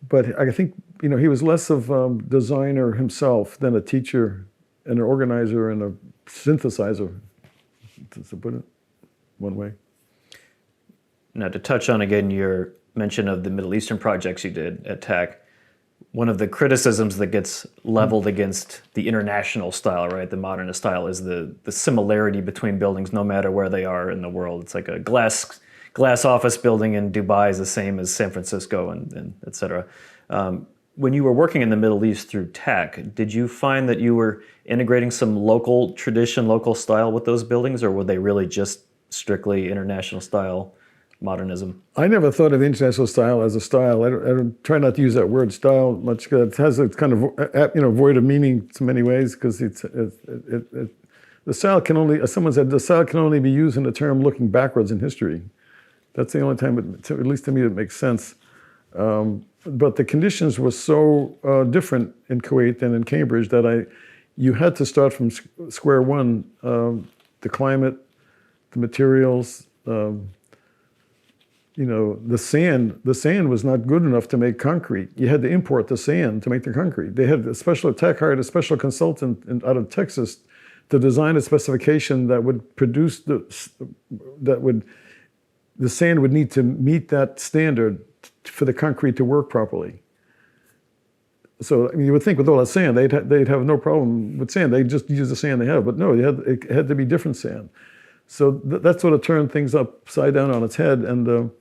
Speaker 2: But I think he was less of a designer himself than a teacher and an organizer and a synthesizer, to put it one way.
Speaker 1: Now, to touch on again your mention of the Middle Eastern projects you did at TAC, one of the criticisms that gets leveled against the international style, right, the modernist style, is the similarity between buildings no matter where they are in the world. It's like a glass office building in Dubai is the same as San Francisco and et cetera. When you were working in the Middle East through TAC, did you find that you were integrating some local tradition, local style with those buildings, or were they really just strictly international style modernism?
Speaker 2: I never thought of the international style as a style. I don't try not to use that word style much. It has a kind of void of meaning in many ways, because the style can only, as someone said, the style can only be used in a term looking backwards in history. That's the only time, at least to me, it makes sense. But the conditions were so different in Kuwait than in Cambridge that you had to start from square one. The climate, the materials, the sand was not good enough to make concrete. You had to import the sand to make the concrete. They had TAC hired a special consultant out of Texas to design a specification that would produce the sand would need to meet that standard for the concrete to work properly. So you would think with all that sand, they'd have no problem with sand. They'd just use the sand they have. But no, it had to be different sand. So that sort of turned things upside down on its head. And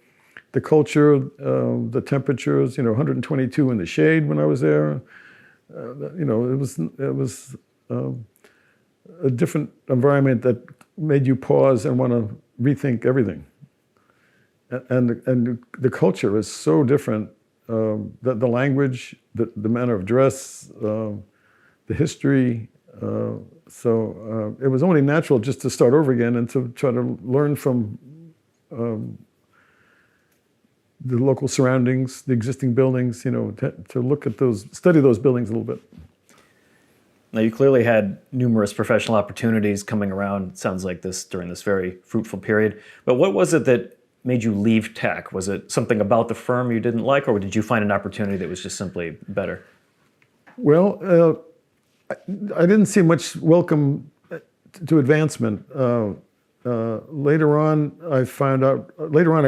Speaker 2: the culture, the temperatures, 122 in the shade when I was there. It was a different environment that made you pause and want to rethink everything. And the culture is so different. The language, the manner of dress, the history. So it was only natural just to start over again and to try to learn from the local surroundings, the existing buildings, to look at study those buildings a little bit.
Speaker 1: Now, you clearly had numerous professional opportunities coming around, it sounds like this, during this very fruitful period. But what was it that made you leave TAC? Was it something about the firm you didn't like, or did you find an opportunity that was just simply better?
Speaker 2: Well, I didn't see much welcome to advancement. Later on, I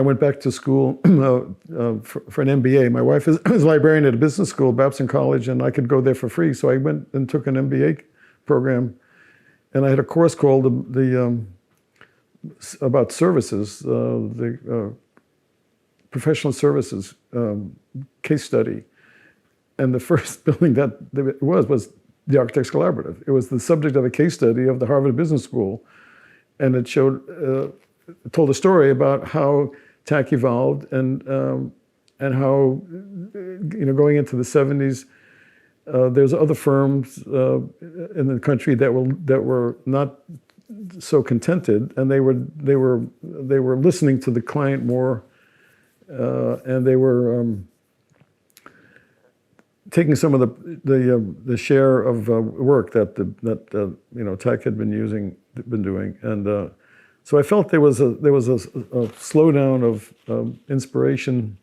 Speaker 2: went back to school for an MBA. My wife is a librarian at a business school, Babson College, and I could go there for free. So I went and took an MBA program, and I had a course called about services, the professional services case study. And the first building that it was the Architects Collaborative. It was the subject of a case study of the Harvard Business School. And it told a story about how TAC evolved and how, going into the 70s, there's other firms in the country that were not so contented, and they were listening to the client more, and they were taking some of the share of work that TAC had been doing, and so I felt there was a slowdown of inspiration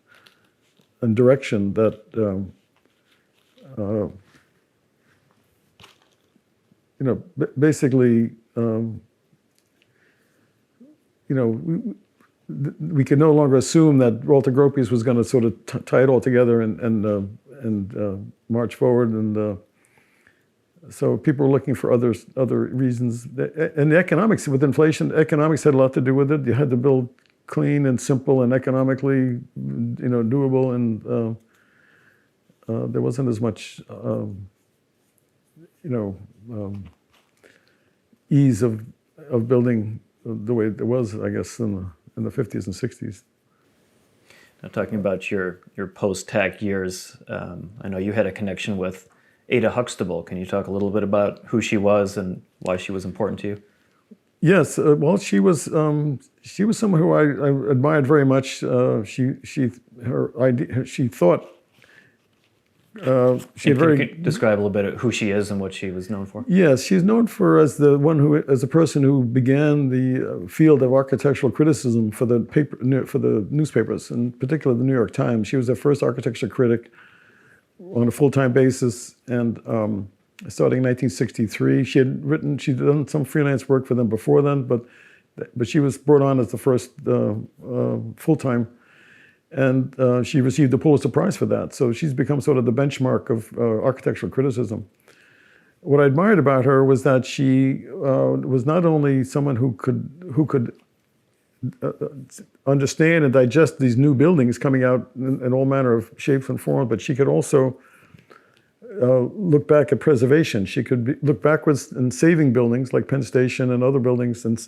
Speaker 2: and direction that basically we could no longer assume that Walter Gropius was going to sort of tie it all together and march forward, and so people were looking for other reasons. And the economics, with inflation, economics had a lot to do with it. You had to build clean and simple and economically, doable, and there wasn't as much, ease of building the way there was, I guess, in the 50s and 60s.
Speaker 1: Now, talking about your post-TAC years, I know you had a connection with Ada Huxtable. Can you talk a little bit about who she was and why she was important to you?
Speaker 2: Yes, well, she was someone who I admired very much. She thought.
Speaker 1: Can you describe a little bit of who she is and what she was known for?
Speaker 2: Yes, she's known for as a person who began the field of architectural criticism for the newspapers, in particular the New York Times. She was the first architecture critic on a full-time basis, and starting in 1963, she'd done some freelance work for them before then, but she was brought on as the first full-time. And she received the Pulitzer Prize for that. So she's become sort of the benchmark of architectural criticism. What I admired about her was that she was not only someone who could understand and digest these new buildings coming out in all manner of shapes and forms, but she could also look back at preservation. She could look backwards in saving buildings like Penn Station and other buildings. And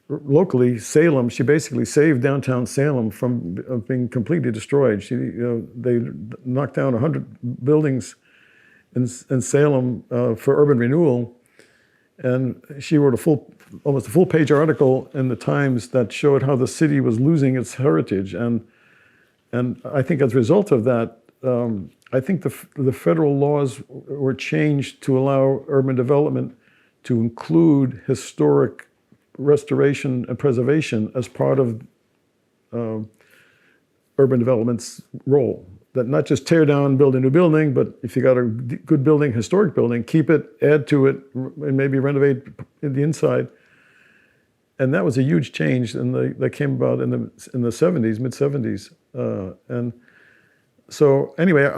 Speaker 2: locally, Salem, she basically saved downtown Salem from being completely destroyed. They knocked down 100 buildings in Salem for urban renewal, and she wrote almost a full-page article in the Times that showed how the city was losing its heritage. And I think as a result of that, I think the federal laws were changed to allow urban development to include historic restoration and preservation as part of urban development's role. That not just tear down, build a new building, but if you got a good building, historic building, keep it, add to it, and maybe renovate the inside. And that was a huge change, and that came about in the 70s, mid 70s. And so anyway,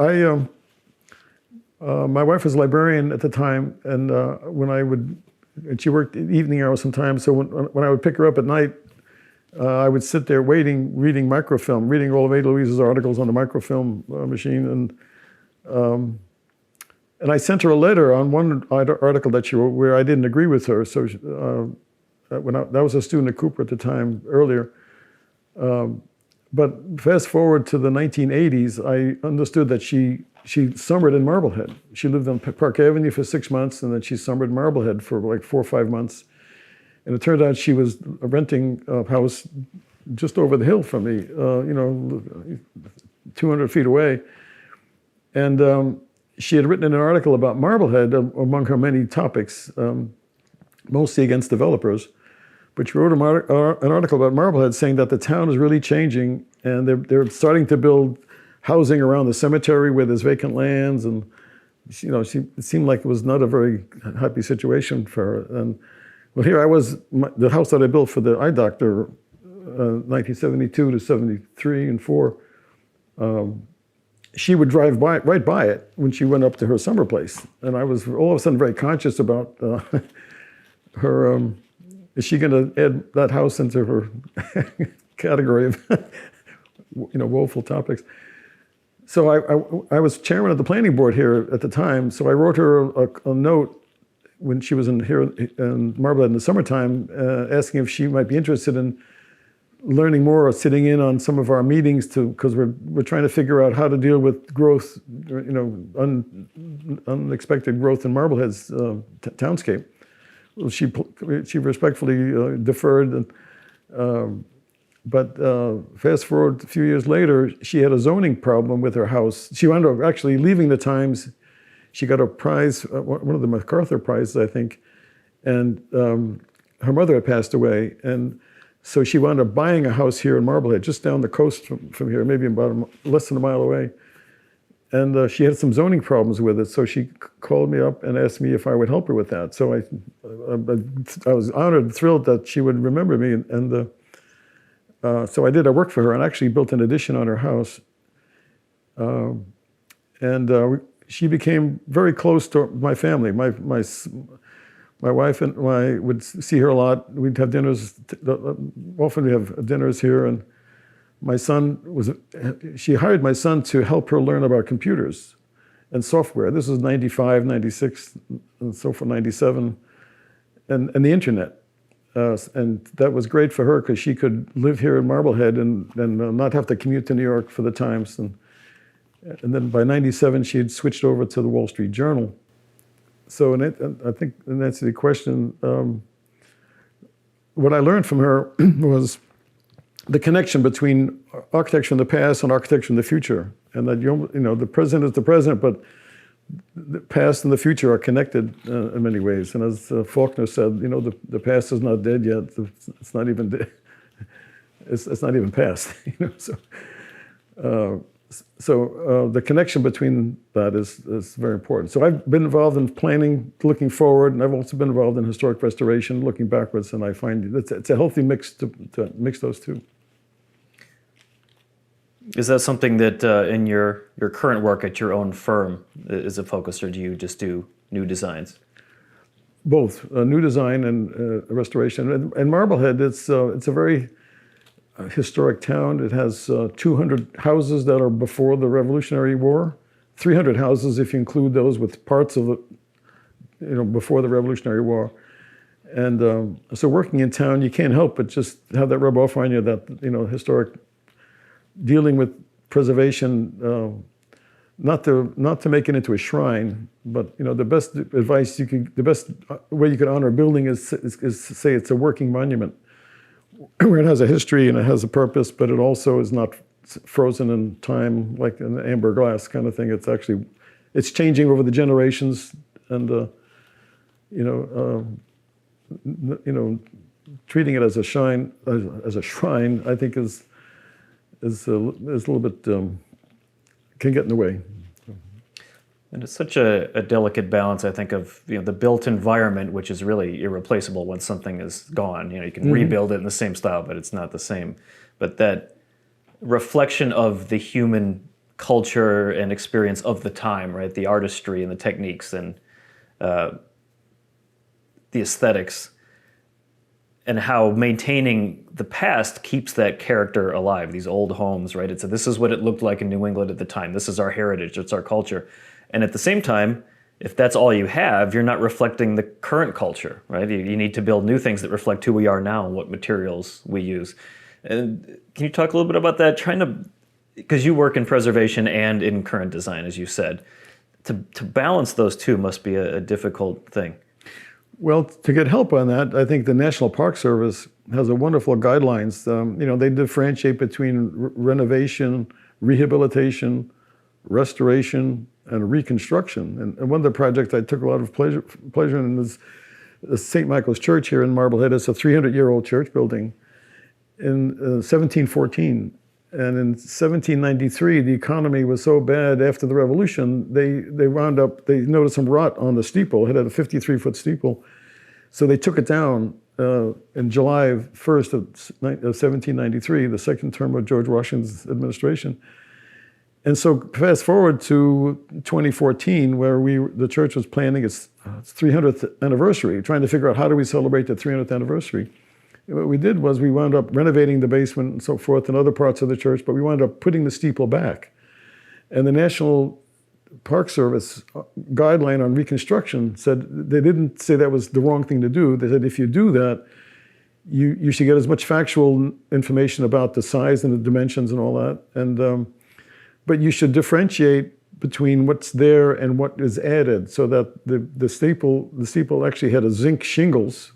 Speaker 2: my wife was a librarian at the time, and and she worked evening hours sometimes. So when I would pick her up at night, I would sit there reading microfilm, reading all of Ada Louise's articles on the microfilm machine, and I sent her a letter on one article that she wrote where I didn't agree with her. So that was a student at Cooper at the time, earlier. But fast forward to the 1980s, I understood that she summered in Marblehead. She lived on Park Avenue for 6 months, and then she summered in Marblehead for like 4 or 5 months. And it turned out she was renting a house just over the hill from me, 200 feet away. And she had written an article about Marblehead among her many topics, mostly against developers. But she wrote an article about Marblehead saying that the town is really changing, and they're starting to build housing around the cemetery where there's vacant lands. And it seemed like it was not a very happy situation for her. And well, here I was, the house that I built for the eye doctor, 1972 to 73 and 4, she would drive right by it when she went up to her summer place. And I was all of a sudden very conscious about her, is she going to add that house into her category of woeful topics? So I was chairman of the planning board here at the time, so I wrote her a note when she was here in Marblehead in the summertime, asking if she might be interested in learning more or sitting in on some of our meetings because we're trying to figure out how to deal with growth, unexpected growth in Marblehead's townscape. Well, she respectfully deferred, but fast forward a few years later, she had a zoning problem with her house. She wound up actually leaving the Times. She got a prize, one of the MacArthur prizes, I think, and her mother had passed away, and so she wound up buying a house here in Marblehead, just down the coast from here, maybe about less than a mile away. And she had some zoning problems with it, so she called me up and asked me if I would help her with that. So I was honored, thrilled that she would remember me, and so I did. I worked for her and actually built an addition on her house, she became very close to my family. My wife and I would see her a lot. We'd have dinners. Often we have dinners here. And my son she hired my son to help her learn about computers and software. This was 95, 96, and so forth, 97, and the internet. And that was great for her because she could live here in Marblehead and not have to commute to New York for the Times. And then by 97, she had switched over to the Wall Street Journal. So I think in answer to the question, what I learned from her was the connection between architecture in the past and architecture in the future. And that, the present is the present, but the past and the future are connected in many ways. And as Faulkner said, the past is not dead yet. It's not even dead. It's not even past. So the connection between that is very important. So I've been involved in planning, looking forward, and I've also been involved in historic restoration, looking backwards, and I find it's a healthy mix to mix those two.
Speaker 1: Is that something that in your current work at your own firm is a focus, or do you just do new designs?
Speaker 2: Both new design and restoration. And Marblehead, it's a very historic town. It has 200 houses that are before the Revolutionary War, 300 houses if you include those with parts of it, before the Revolutionary War. And so working in town, you can't help but just have that rub off on you that, historic, dealing with preservation, not to make it into a shrine, but the best advice the best way you could honor a building is to say it's a working monument, where it has a history and it has a purpose, but it also is not frozen in time like an amber glass kind of thing. It's changing over the generations, and treating it as a shrine, I think is is a little bit can get in the way.
Speaker 1: And it's such a delicate balance, I think, of the built environment, which is really irreplaceable once something is gone. You can rebuild it in the same style, but it's not the same. But that reflection of the human culture and experience of the time, right? The artistry and the techniques and the aesthetics, and how maintaining the past keeps that character alive. These old homes, right? This is what it looked like in New England at the time. This is our heritage. It's our culture. And at the same time, if that's all you have, you're not reflecting the current culture, right? You need to build new things that reflect who we are now and what materials we use. And can you talk a little bit about that? Because you work in preservation and in current design, as you said. To balance those two must be a difficult thing.
Speaker 2: Well, to get help on that, I think the National Park Service has a wonderful guidelines. They differentiate between renovation, rehabilitation, restoration, and reconstruction. And one of the projects I took a lot of pleasure in is the St. Michael's Church here in Marblehead. It's a 300-year-old church building in 1714. And in 1793, the economy was so bad after the Revolution, they noticed some rot on the steeple. It had a 53-foot steeple. So they took it down in July 1st of 1793, the second term of George Washington's administration. And so fast forward to 2014, where the church was planning its 300th anniversary, trying to figure out how do we celebrate the 300th anniversary. And what we did was we wound up renovating the basement and so forth and other parts of the church, but we wound up putting the steeple back. And the National Park Service guideline on reconstruction said, they didn't say that was the wrong thing to do. They said if you do that, you should get as much factual information about the size and the dimensions and all that. And but you differentiate between what's there and what is added, so that the steeple actually had a zinc shingles.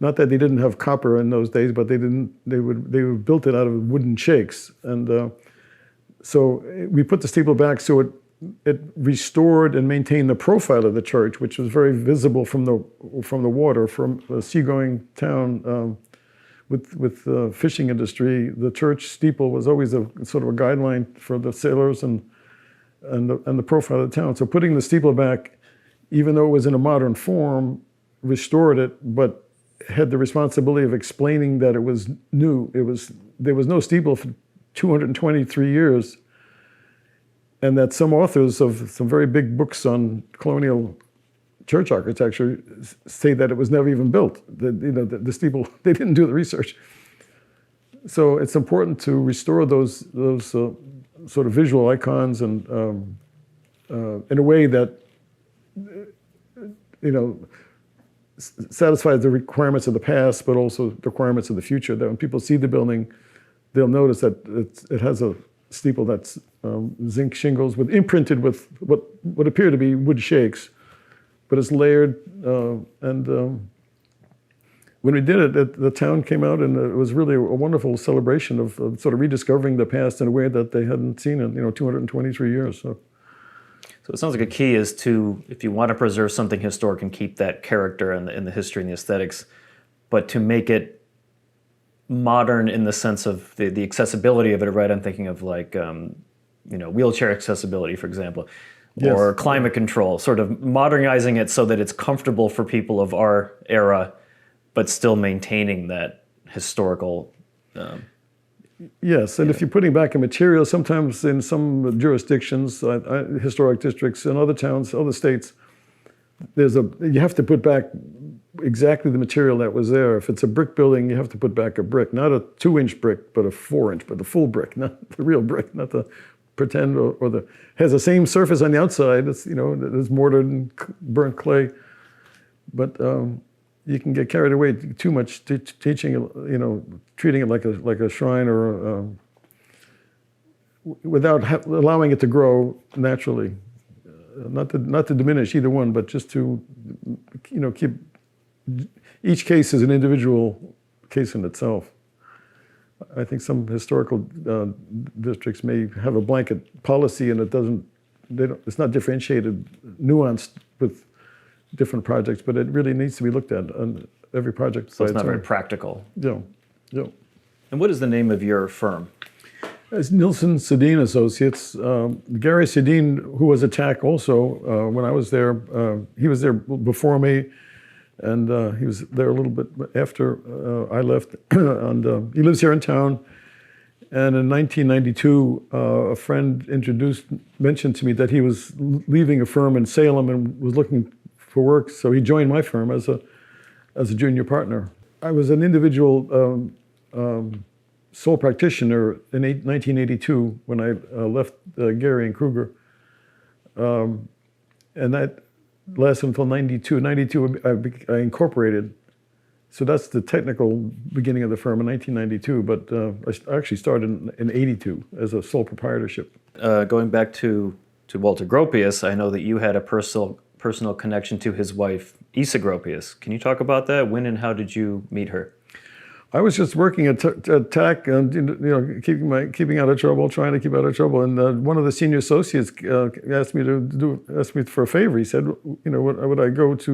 Speaker 2: Not that they didn't have copper in those days, but they built it out of wooden shakes. And so we put the steeple back so it restored and maintained the profile of the church, which was very visible from the water, from a seagoing town with the fishing industry. The church steeple was always a sort of a guideline for the sailors and the profile of the town. So putting the steeple back, even though it was in a modern form, restored it, but had the responsibility of explaining that it was new. There was no steeple for 223 years, and that some authors of some very big books on colonial church architecture say that it was never even built. The steeple, they didn't do the research. So it's important to restore those sort of visual icons and in a way that satisfies the requirements of the past, but also the requirements of the future. That when people see the building, they'll notice that it has a steeple that's zinc shingles imprinted with what appear to be wood shakes, but it's layered. And when we did it, the town came out, and it was really a wonderful celebration of sort of rediscovering the past in a way that they hadn't seen in 223 years.
Speaker 1: So it sounds like a key is if you want to preserve something historic and keep that character and the history and the aesthetics, but to make it modern in the sense of the accessibility of it, right? I'm thinking of like, wheelchair accessibility, for example,
Speaker 2: yes.
Speaker 1: Or climate control, sort of modernizing it so that it's comfortable for people of our era, but still maintaining that historical.
Speaker 2: Yes, and if you're putting back a material, sometimes in some jurisdictions, historic districts, in other towns, other states, you have to put back exactly the material that was there. If it's a brick building, you have to put back a brick, not a 2-inch brick, but a 4-inch, but the full brick, not the real brick, not the pretend or has the same surface on the outside. It's there's mortar and burnt clay, but you can get carried away too much teaching, treating it like a shrine or without allowing it to grow naturally. Not to diminish either one, but just to keep each case is an individual case in itself. I think some historical districts may have a blanket policy, and it's not differentiated, nuanced with different projects, but it really needs to be looked at on every project.
Speaker 1: So it's not very practical.
Speaker 2: Yeah.
Speaker 1: And what is the name of your firm?
Speaker 2: As Nilsson Sedin Associates, Gehry Sedin, who was a TAC also when I was there, he was there before me, and he was there a little bit after I left. And he lives here in town. And in 1992, a friend mentioned to me that he was leaving a firm in Salem and was looking for work, so he joined my firm as a junior partner. I was an individual sole practitioner in 1982 when I left Gehry and Kruger, and that lasted until 92. 92, I incorporated. So that's the technical beginning of the firm in 1992, but I actually started in 82 as a sole proprietorship.
Speaker 1: Going back to Walter Gropius, I know that you had a personal connection to his wife, Isa Gropius. Can you talk about that? When and how did you meet her?
Speaker 2: I was just working at TAC and keeping out of trouble, trying to keep out of trouble. And one of the senior associates asked me for a favor. He said, would I go out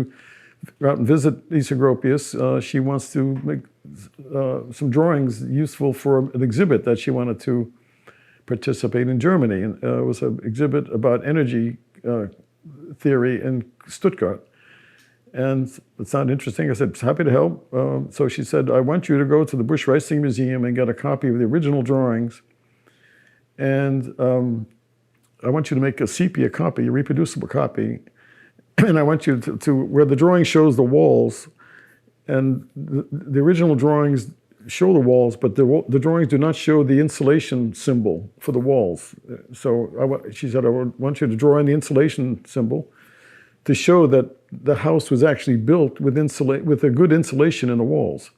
Speaker 2: and visit Isa Gropius? She wants to make some drawings useful for an exhibit that she wanted to participate in Germany. And it was an exhibit about energy theory in Stuttgart. And it sounded interesting. I said, happy to help. So she said, I want you to go to the Busch Racing Museum and get a copy of the original drawings. And I want you to make a sepia copy, a reproducible copy. And I want you to where the drawing shows the walls. And the original drawings show the walls, but the drawings do not show the insulation symbol for the walls. So she said, I want you to draw in the insulation symbol to show that the house was actually built with a good insulation in the walls.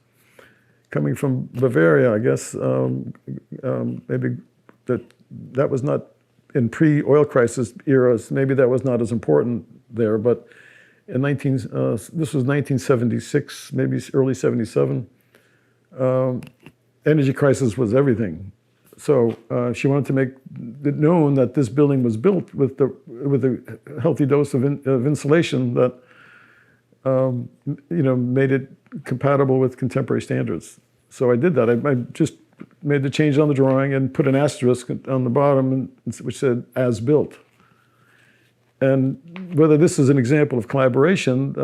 Speaker 2: Coming from Bavaria, I guess maybe that was not in pre-oil crisis eras. Maybe that was not as important there. But in this was 1976, maybe early 77. Energy crisis was everything. So she wanted to make it known that this building was built with a healthy dose of insulation that made it compatible with contemporary standards. So I did that. I just made the change on the drawing and put an asterisk on the bottom, which said "as built." And whether this is an example of collaboration,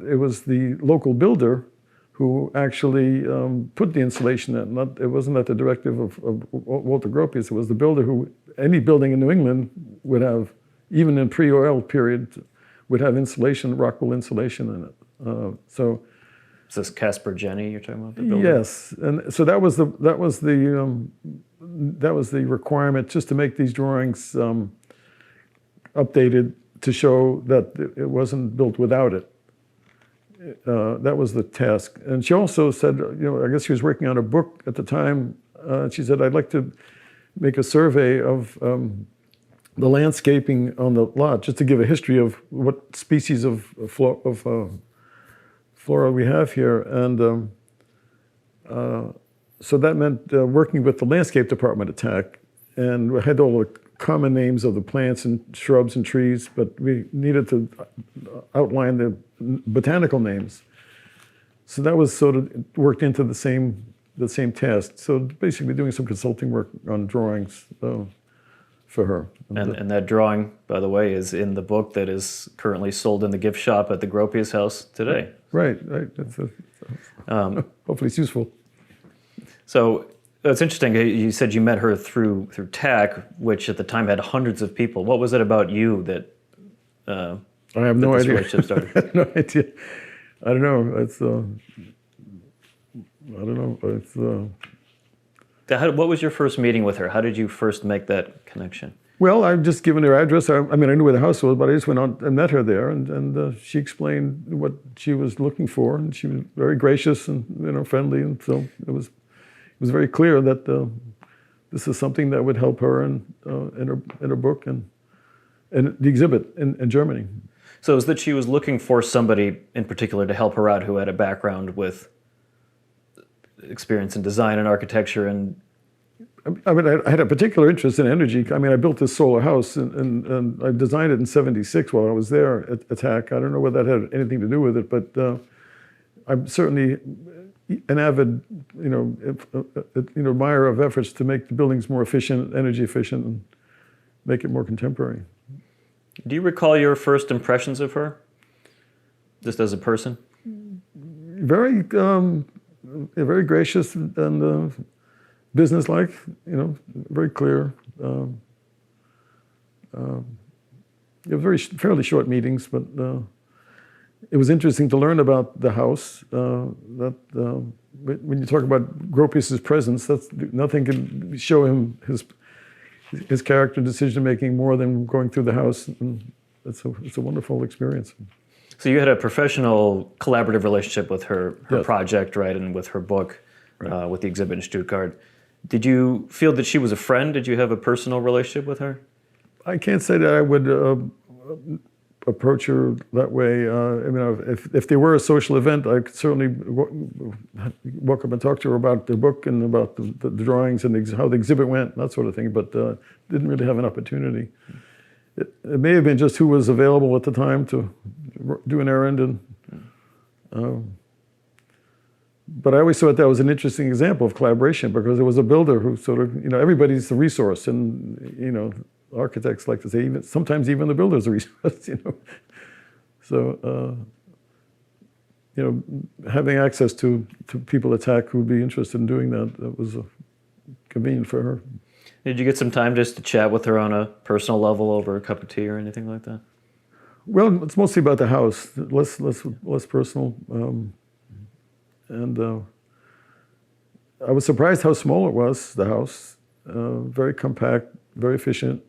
Speaker 2: it was the local builder who actually put the insulation in. It wasn't at the directive of Walter Gropius. It was the builder who, any building in New England would have, even in pre-oil period, would have insulation, rock wool insulation in it.
Speaker 1: Is this Caspar Jenny you're talking about? The builder?
Speaker 2: Yes, and so that was the requirement, just to make these drawings updated to show that it wasn't built without it. That was the task. And she also said, I guess she was working on a book at the time. She said, I'd like to make a survey of the landscaping on the lot, just to give a history of what species of flora we have here. And so that meant working with the landscape department at TAC. And we had all the common names of the plants and shrubs and trees, but we needed to outline the botanical names. So that was sort of worked into the same task. So basically doing some consulting work on drawings for her.
Speaker 1: And that drawing, by the way, is in the book that is currently sold in the gift shop at the Gropius House today.
Speaker 2: Right. Hopefully it's useful.
Speaker 1: So it's interesting. You said you met her through TAC, which at the time had hundreds of people. What was it about you that
Speaker 2: I have no idea.
Speaker 1: Relationship started?
Speaker 2: I have no idea. I don't know. It's I don't know. It's
Speaker 1: what was your first meeting with her? How did you first make that connection?
Speaker 2: Well, I've just given her address. I knew where the house was, but I just went on and met her there, and she explained what she was looking for, and she was very gracious and friendly, and so it was very clear that this is something that would help her in her book and the exhibit in Germany.
Speaker 1: So is that she was looking for somebody in particular to help her out who had a background with experience in design and architecture and...
Speaker 2: I had a particular interest in energy. I built this solar house and I designed it in '76 while I was there at TAC. I don't know whether that had anything to do with it, but I'm certainly an avid, admirer of efforts to make the buildings more efficient, energy efficient, and make it more contemporary.
Speaker 1: Do you recall your first impressions of her, just as a person?
Speaker 2: Very, very gracious and businesslike. Very clear. It was fairly short meetings, but it was interesting to learn about the house. When you talk about Gropius's presence, nothing can show him his character decision making more than going through the house, and it's a wonderful experience.
Speaker 1: So you had a professional collaborative relationship with her
Speaker 2: Yes.
Speaker 1: project, right, and with her book,
Speaker 2: Right.
Speaker 1: with the exhibit in Stuttgart. Did you feel that she was a friend? Did you have a personal relationship with her?
Speaker 2: I can't say that I would approach her that way. If there were a social event, I could certainly walk up and talk to her about the book and about the drawings and how the exhibit went, and that sort of thing, but didn't really have an opportunity. It may have been just who was available at the time to do an errand, but I always thought that was an interesting example of collaboration because it was a builder who sort of, everybody's the resource, and architects like to say sometimes even the builder's a resource, So, having access to people at TAC who would be interested in doing that was convenient for her.
Speaker 1: Did you get some time just to chat with her on a personal level over a cup of tea or anything like that?
Speaker 2: Well, it's mostly about the house, less personal. And I was surprised how small it was, the house. Very compact, very efficient.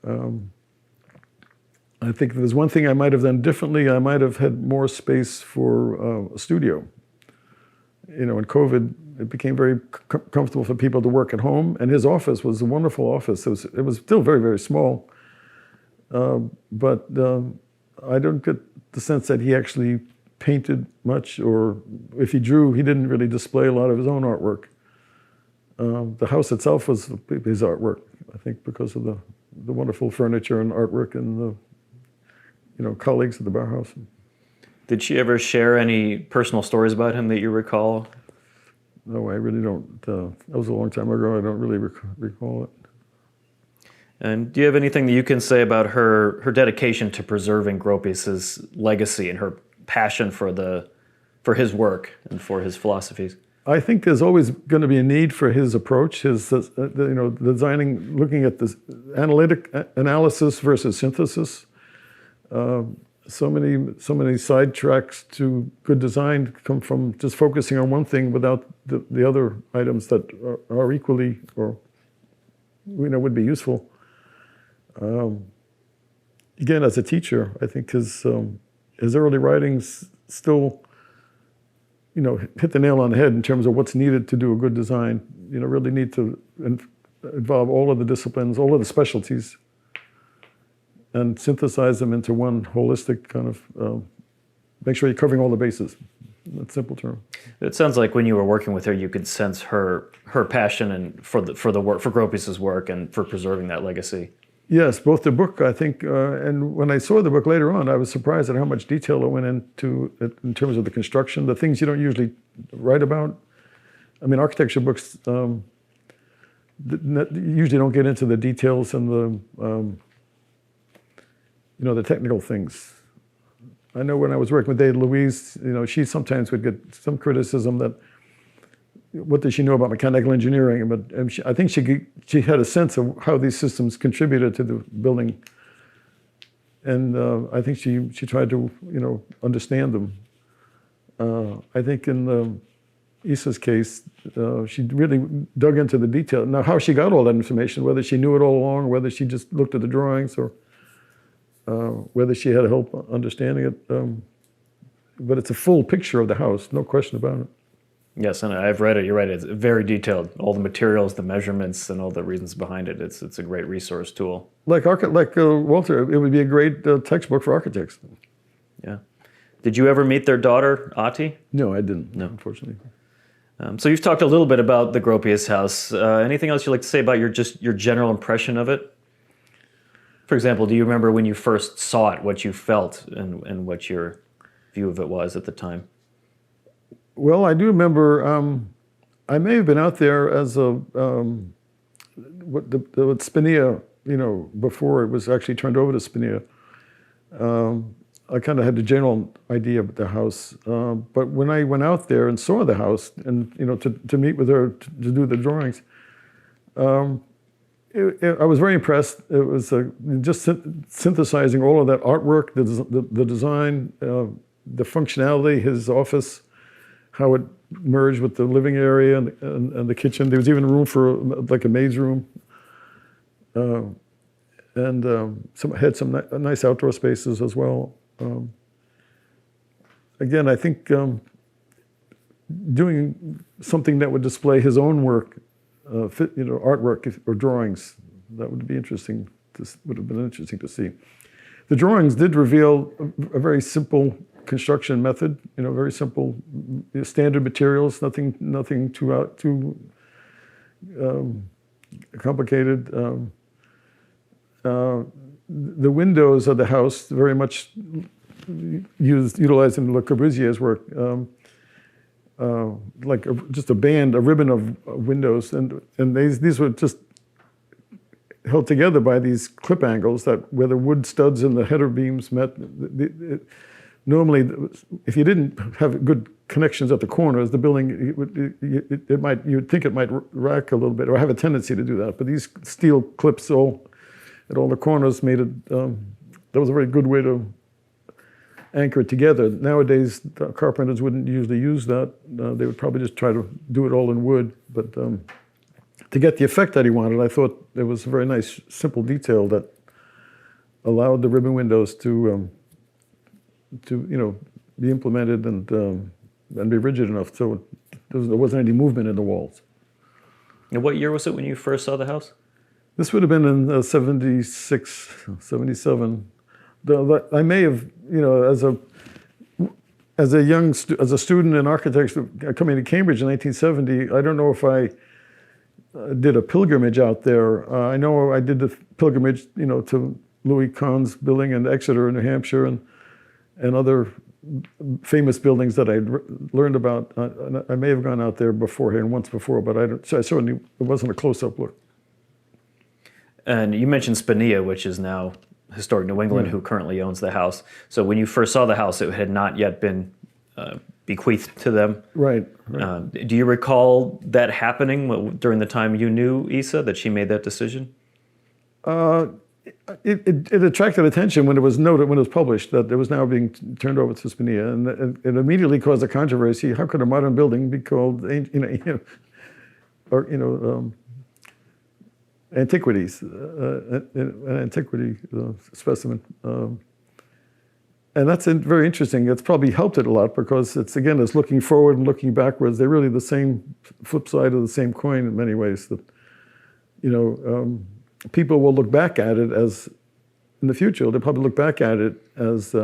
Speaker 2: I think if there's one thing I might have done differently, I might have had more space for a studio. In COVID, it became very comfortable for people to work at home, and his office was a wonderful office. It was still very, very small, but I don't get the sense that he actually painted much, or if he drew, he didn't really display a lot of his own artwork. The house itself was his artwork, I think, because of the wonderful furniture and artwork and the colleagues at the Bauhaus.
Speaker 1: Did she ever share any personal stories about him that you recall?
Speaker 2: No, I really don't. That was a long time ago. I don't really recall it.
Speaker 1: And do you have anything that you can say about her dedication to preserving Gropius's legacy and her passion for his work and for his philosophies?
Speaker 2: I think there's always going to be a need for his approach, designing, looking at the analytic analysis versus synthesis. So many side tracks to good design come from just focusing on one thing without the other items that are equally or would be useful. Again, as a teacher, I think his early writings still hit the nail on the head in terms of what's needed to do a good design. Really need to involve all of the disciplines, all of the specialties, and synthesize them into one holistic kind of, make sure you're covering all the bases. In simple term.
Speaker 1: It sounds like when you were working with her, you could sense her passion and for the work, for Gropius's work, and for preserving that legacy.
Speaker 2: Yes, both the book, I think, and when I saw the book later on, I was surprised at how much detail it went into it in terms of the construction, the things you don't usually write about. I mean, architecture books usually don't get into the details and the technical things. I know when I was working with Louise, she sometimes would get some criticism that, what does she know about mechanical engineering? But I think she had a sense of how these systems contributed to the building, and I think she tried to understand them. I think in Issa's case, she really dug into the detail. Now, how she got all that information, whether she knew it all along, or whether she just looked at the drawings, or whether she had help understanding it, but it's a full picture of the house, no question about it.
Speaker 1: Yes, and I've read it. You're right. It's very detailed. All the materials, the measurements, and all the reasons behind it. It's a great resource tool.
Speaker 2: Like Walter, it would be a great textbook for architects.
Speaker 1: Yeah. Did you ever meet their daughter, Ati?
Speaker 2: No, I didn't.
Speaker 1: No,
Speaker 2: unfortunately.
Speaker 1: So you've talked a little bit about the Gropius House. Anything else you'd like to say about your general impression of it? For example, do you remember when you first saw it, what you felt, and what your view of it was at the time?
Speaker 2: Well, I do remember. I may have been out there as a what Spinia, before it was actually turned over to Spinia. I kind of had the general idea of the house, but when I went out there and saw the house, and to meet with her to do the drawings, I was very impressed. It was just synthesizing all of that artwork, the design, the functionality, his office, how it merged with the living area and the kitchen. There was even room for like a maid's room, and had some nice outdoor spaces as well. Again, I think doing something that would display his own work, artwork or drawings, that would be interesting. Would have been interesting to see. The drawings did reveal a very simple construction method. Very simple, standard materials. Nothing too complicated. The windows of the house very much utilizing Le Corbusier's work, like just a ribbon of windows, and these were just held together by these clip angles where the wood studs and the header beams met. Normally, if you didn't have good connections at the corners, the building you'd think it might rack a little bit or have a tendency to do that. But these steel clips at all the corners made it. That was a very good way to anchor it together. Nowadays, the carpenters wouldn't usually use that. They would probably just try to do it all in wood. But to get the effect that he wanted, I thought there was a very nice, simple detail that allowed the ribbon windows to be implemented and be rigid enough so there wasn't any movement in the walls.
Speaker 1: And what year was it when you first saw the house?
Speaker 2: This would have been in 76, 77. I may have, as a student in architecture coming to Cambridge in 1970, I don't know if I did a pilgrimage out there. I know I did the pilgrimage, to Louis Kahn's building in Exeter, New Hampshire, and other famous buildings that I'd learned about. I may have gone out there beforehand, once before, but I certainly, it wasn't a close-up look.
Speaker 1: And you mentioned Spinia, which is now Historic New England, who currently owns the house. So when you first saw the house, it had not yet been bequeathed to them.
Speaker 2: Right.
Speaker 1: Do you recall that happening during the time you knew Isa, that she made that decision?
Speaker 2: It attracted attention when it was noted, when it was published, that it was now being turned over to Spinia, and it immediately caused a controversy. How could a modern building be called, antiquities, an antiquity specimen? And that's very interesting. It's probably helped it a lot because it's looking forward and looking backwards. They're really the same flip side of the same coin in many ways. That people will look back at it as, in the future, they'll probably look back at it as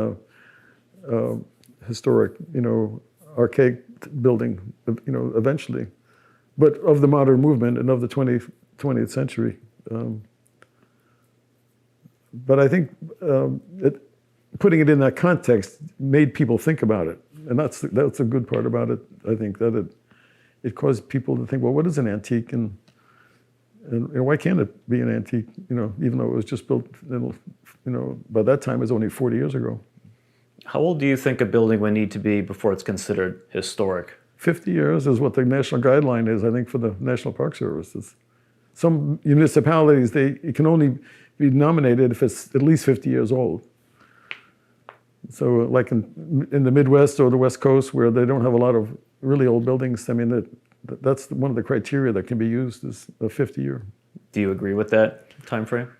Speaker 2: historic, archaic building, eventually, but of the modern movement and of the 20th century. But I think putting it in that context made people think about it, and that's a good part about it. I think that it caused people to think, well, what is an antique, and why can't it be an antique? Even though it was just built, by that time it was only 40 years ago.
Speaker 1: How old do you think a building would need to be before it's considered historic?
Speaker 2: 50 years is what the national guideline is, I think, for the National Park Service. Some municipalities, it can only be nominated if it's at least 50 years old. So like in the Midwest or the West Coast, where they don't have a lot of really old buildings, I mean, that's one of the criteria that can be used, is a 50-year.
Speaker 1: Do you agree with that time frame?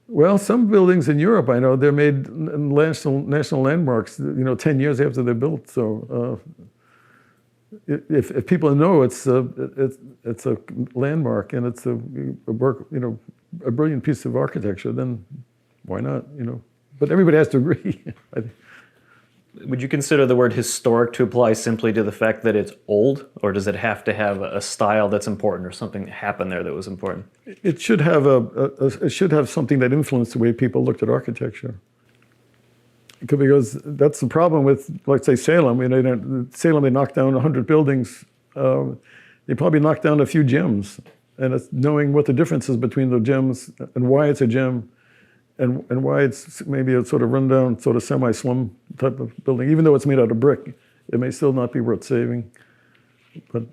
Speaker 2: Well, some buildings in Europe, I know, they're made national landmarks, 10 years after they're built. So if people know it's a landmark and it's a work, a brilliant piece of architecture, then why not? But everybody has to agree. I think.
Speaker 1: Would you consider the word historic to apply simply to the fact that it's old, or does it have to have a style that's important or something that happened there that was important?
Speaker 2: It should have it should have something that influenced the way people looked at architecture. because that's the problem with, let's say, Salem. Salem, they knocked down 100 buildings. They probably knocked down a few gyms. And it's knowing what the difference is between the gyms and why it's a gym and why it's maybe a sort of rundown, sort of semi-slum type of building. Even though it's made out of brick, it may still not be worth saving. But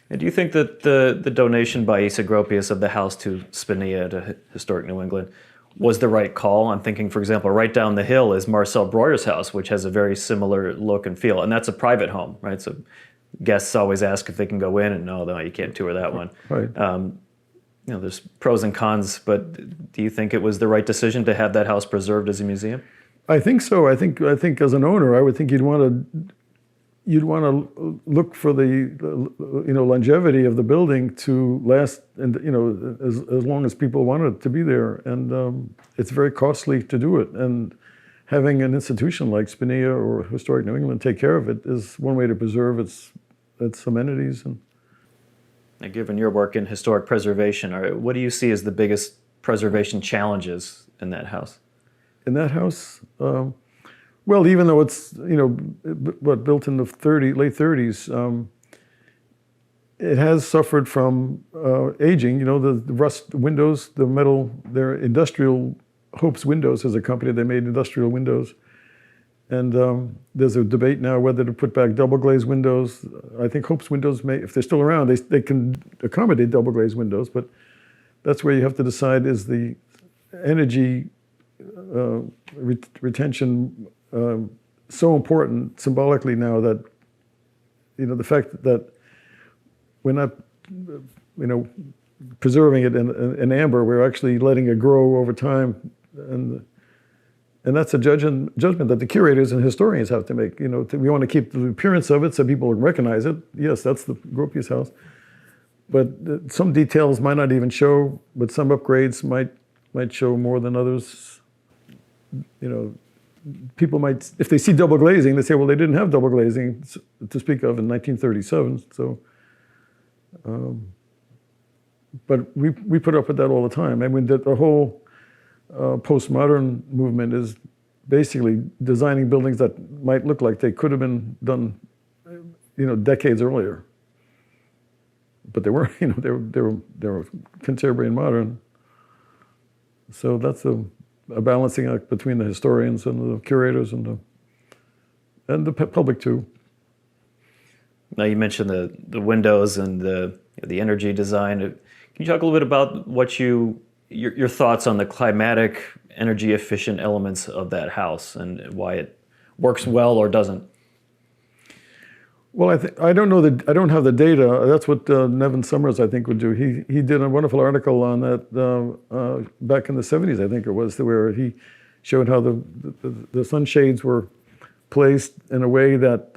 Speaker 1: and do you think that the donation by Asa Gropius of the house to Spinnea, to Historic New England, was the right call? I'm thinking, for example, right down the hill is Marcel Breuer's house, which has a very similar look and feel. And that's a private home, right? So guests always ask if they can go in, and no, you can't tour that one.
Speaker 2: Right.
Speaker 1: There's pros and cons, but do you think it was the right decision to have that house preserved as a museum?
Speaker 2: I think so. I think as an owner, I would think you'd want to look for the longevity of the building to last, and as long as people want it to be there. And it's very costly to do it. And having an institution like Spinnea or Historic New England take care of it is one way to preserve its amenities. And
Speaker 1: given your work in historic preservation, what do you see as the biggest preservation challenges in that house?
Speaker 2: In that house, well, even though it's built in the late 30s, it has suffered from aging. The rust windows, the metal. They're industrial. Hope's Windows is a company. They made industrial windows, and there's a debate now whether to put back double glazed windows. I think Hope's Windows may, if they're still around, they can accommodate double glazed windows, but that's where you have to decide: is the energy retention so important symbolically now that the fact that we're not preserving it in amber, we're actually letting it grow over time, and that's a judgment that the curators and historians have to make. We want to keep the appearance of it so people recognize it. Yes, that's the Gropius house, but some details might not even show, but some upgrades might show more than others. People might, if they see double glazing, they say, well, they didn't have double glazing to speak of in 1937. So, but we put up with that all the time. I mean, the whole postmodern movement is basically designing buildings that might look like they could have been done, decades earlier. But they weren't. They were contemporary and modern. So that's a balancing act between the historians and the curators and the public too.
Speaker 1: Now you mentioned the windows and the energy design. Can you talk a little bit about your thoughts on the climatic, energy efficient elements of that house and why it works well or doesn't?
Speaker 2: Well, I don't know I don't have the data. That's what Nevin Summers, I think, would do. He did a wonderful article on that back in the 70s, I think it was, where he showed how the sunshades were placed in a way that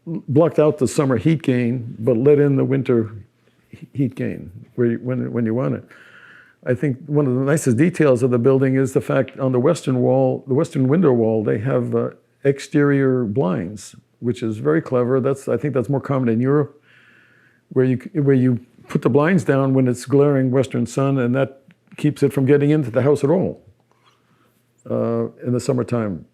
Speaker 2: blocked out the summer heat gain, but let in the winter heat gain when you want it. I think one of the nicest details of the building is the fact on the western wall, the western window wall, they have exterior blinds, which is very clever. I think that's more common in Europe, where you put the blinds down when it's glaring western sun, and that keeps it from getting into the house at all in the summertime.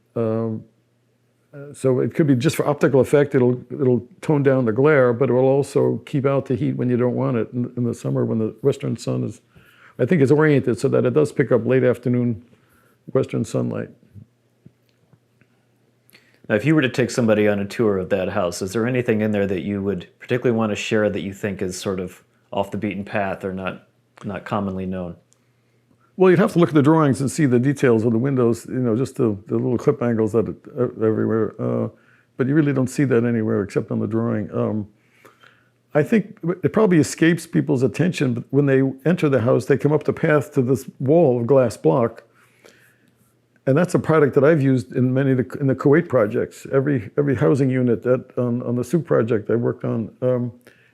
Speaker 2: So it could be just for optical effect. It'll tone down the glare, but it will also keep out the heat when you don't want it in the summer when the western sun is. I think it's oriented so that it does pick up late afternoon western sunlight.
Speaker 1: Now, if you were to take somebody on a tour of that house, is there anything in there that you would particularly want to share that you think is sort of off the beaten path or not commonly known?
Speaker 2: Well, you'd have to look at the drawings and see the details of the windows, just the little clip angles that are everywhere. But you really don't see that anywhere except on the drawing. I think it probably escapes people's attention, but when they enter the house, they come up the path to this wall of glass block. And that's a product that I've used in in the Kuwait projects. Every housing unit on the Souk project I worked on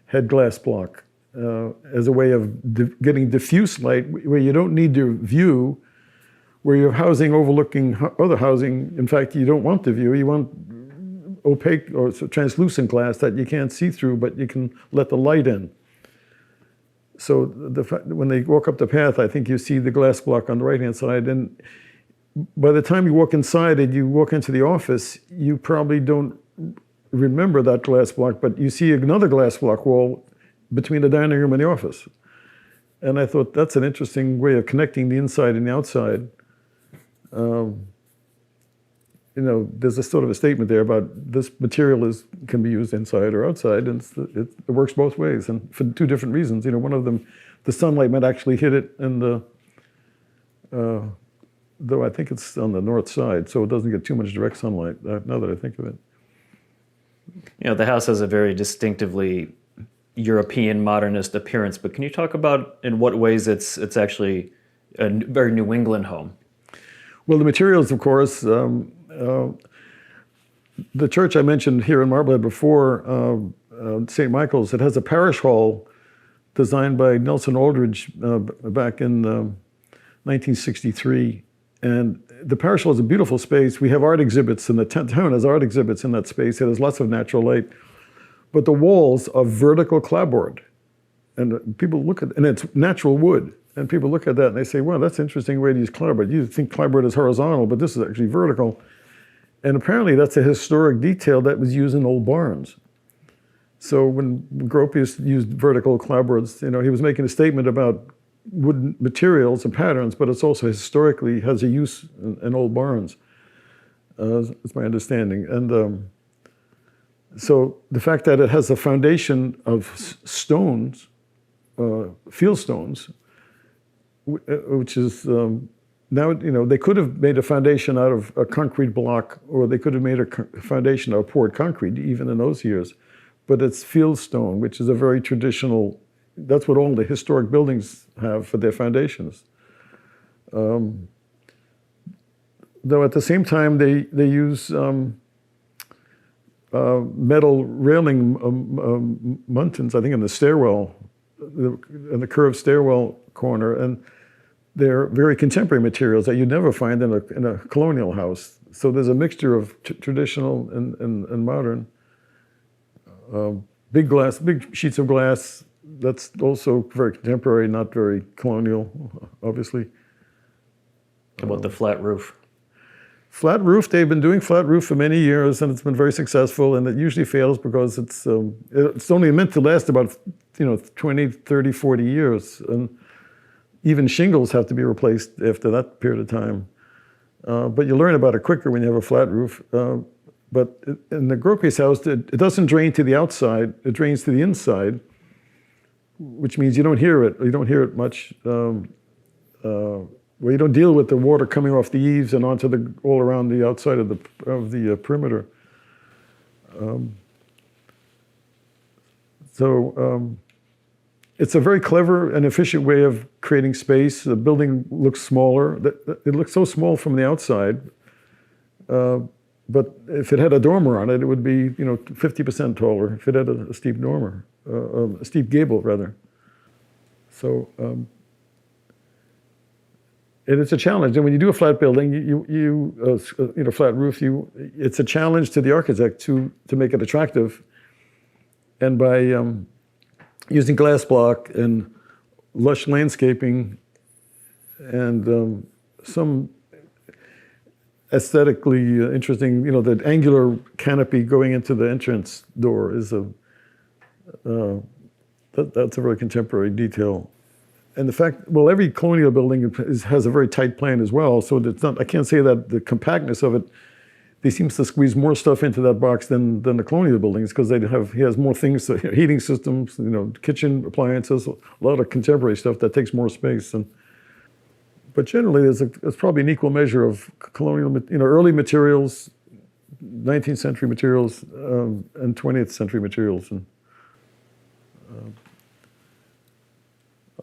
Speaker 2: had glass block as a way of getting diffuse light where you don't need your view, where you're housing overlooking other housing. In fact, you don't want the view. You want opaque or translucent glass that you can't see through, but you can let the light in. So when they walk up the path, I think you see the glass block on the right-hand side. And by the time you walk inside and you walk into the office, you probably don't remember that glass block, but you see another glass block wall between the dining room and the office. And I thought that's an interesting way of connecting the inside and the outside. There's a sort of a statement there about this material can be used inside or outside, and it works both ways, and for two different reasons. One of them, the sunlight might actually hit it, and though I think it's on the north side, so it doesn't get too much direct sunlight, now that I think of it.
Speaker 1: The house has a very distinctively European modernist appearance, but can you talk about in what ways it's actually a very New England home?
Speaker 2: Well, the materials, of course, the church I mentioned here in Marblehead before, St. Michael's, it has a parish hall designed by Nilsson Aldridge back in 1963. And the parish hall is a beautiful space. We have art exhibits, and the town has art exhibits in that space. It has lots of natural light. But the walls are vertical clapboard. And people look at, and it's natural wood. And people look at that and they say, well, that's an interesting way to use clapboard. You think clapboard is horizontal, but this is actually vertical. And apparently that's a historic detail that was used in old barns. So when Gropius used vertical clapboards, he was making a statement about wooden materials and patterns, but it's also historically has a use in old barns. That's my understanding. And so the fact that it has a foundation of stones, field stones, which is now, they could have made a foundation out of a concrete block, or they could have made a foundation out of poured concrete, even in those years. But it's field stone, which is a very traditional, that's what all the historic buildings have for their foundations. Though at the same time, they use metal railing muntins, I think, in the stairwell, in the curved stairwell corner. And they're very contemporary materials that you'd never find in a colonial house. So there's a mixture of traditional and modern. Big sheets of glass. That's also very contemporary, not very colonial, obviously.
Speaker 1: How about the flat roof?
Speaker 2: Flat roof, they've been doing flat roof for many years, and it's been very successful, and it usually fails because it's only meant to last about 20, 30, 40 years. And even shingles have to be replaced after that period of time. But you learn about it quicker when you have a flat roof. But in the Gropius house, it doesn't drain to the outside, it drains to the inside, which means you don't hear it. You don't hear it much. Well, you don't deal with the water coming off the eaves and onto all around the outside of the perimeter. It's a very clever and efficient way of creating space. The building looks smaller. It looks so small from the outside, but if it had a dormer on it, it would be 50% taller. If it had a steep dormer, a steep gable rather. So. And it's a challenge. And when you do a flat building, flat roof, it's a challenge to the architect to make it attractive. And by using glass block and lush landscaping and some aesthetically interesting, the angular canopy going into the entrance door is that's a very contemporary detail. And the fact, well, every colonial building has a very tight plan as well. So it's not, I can't say that the compactness of it, they seem to squeeze more stuff into that box than the colonial buildings, because he has more things, heating systems, kitchen appliances, a lot of contemporary stuff that takes more space. But generally, there's probably an equal measure of colonial, early materials, 19th century materials, and 20th century materials.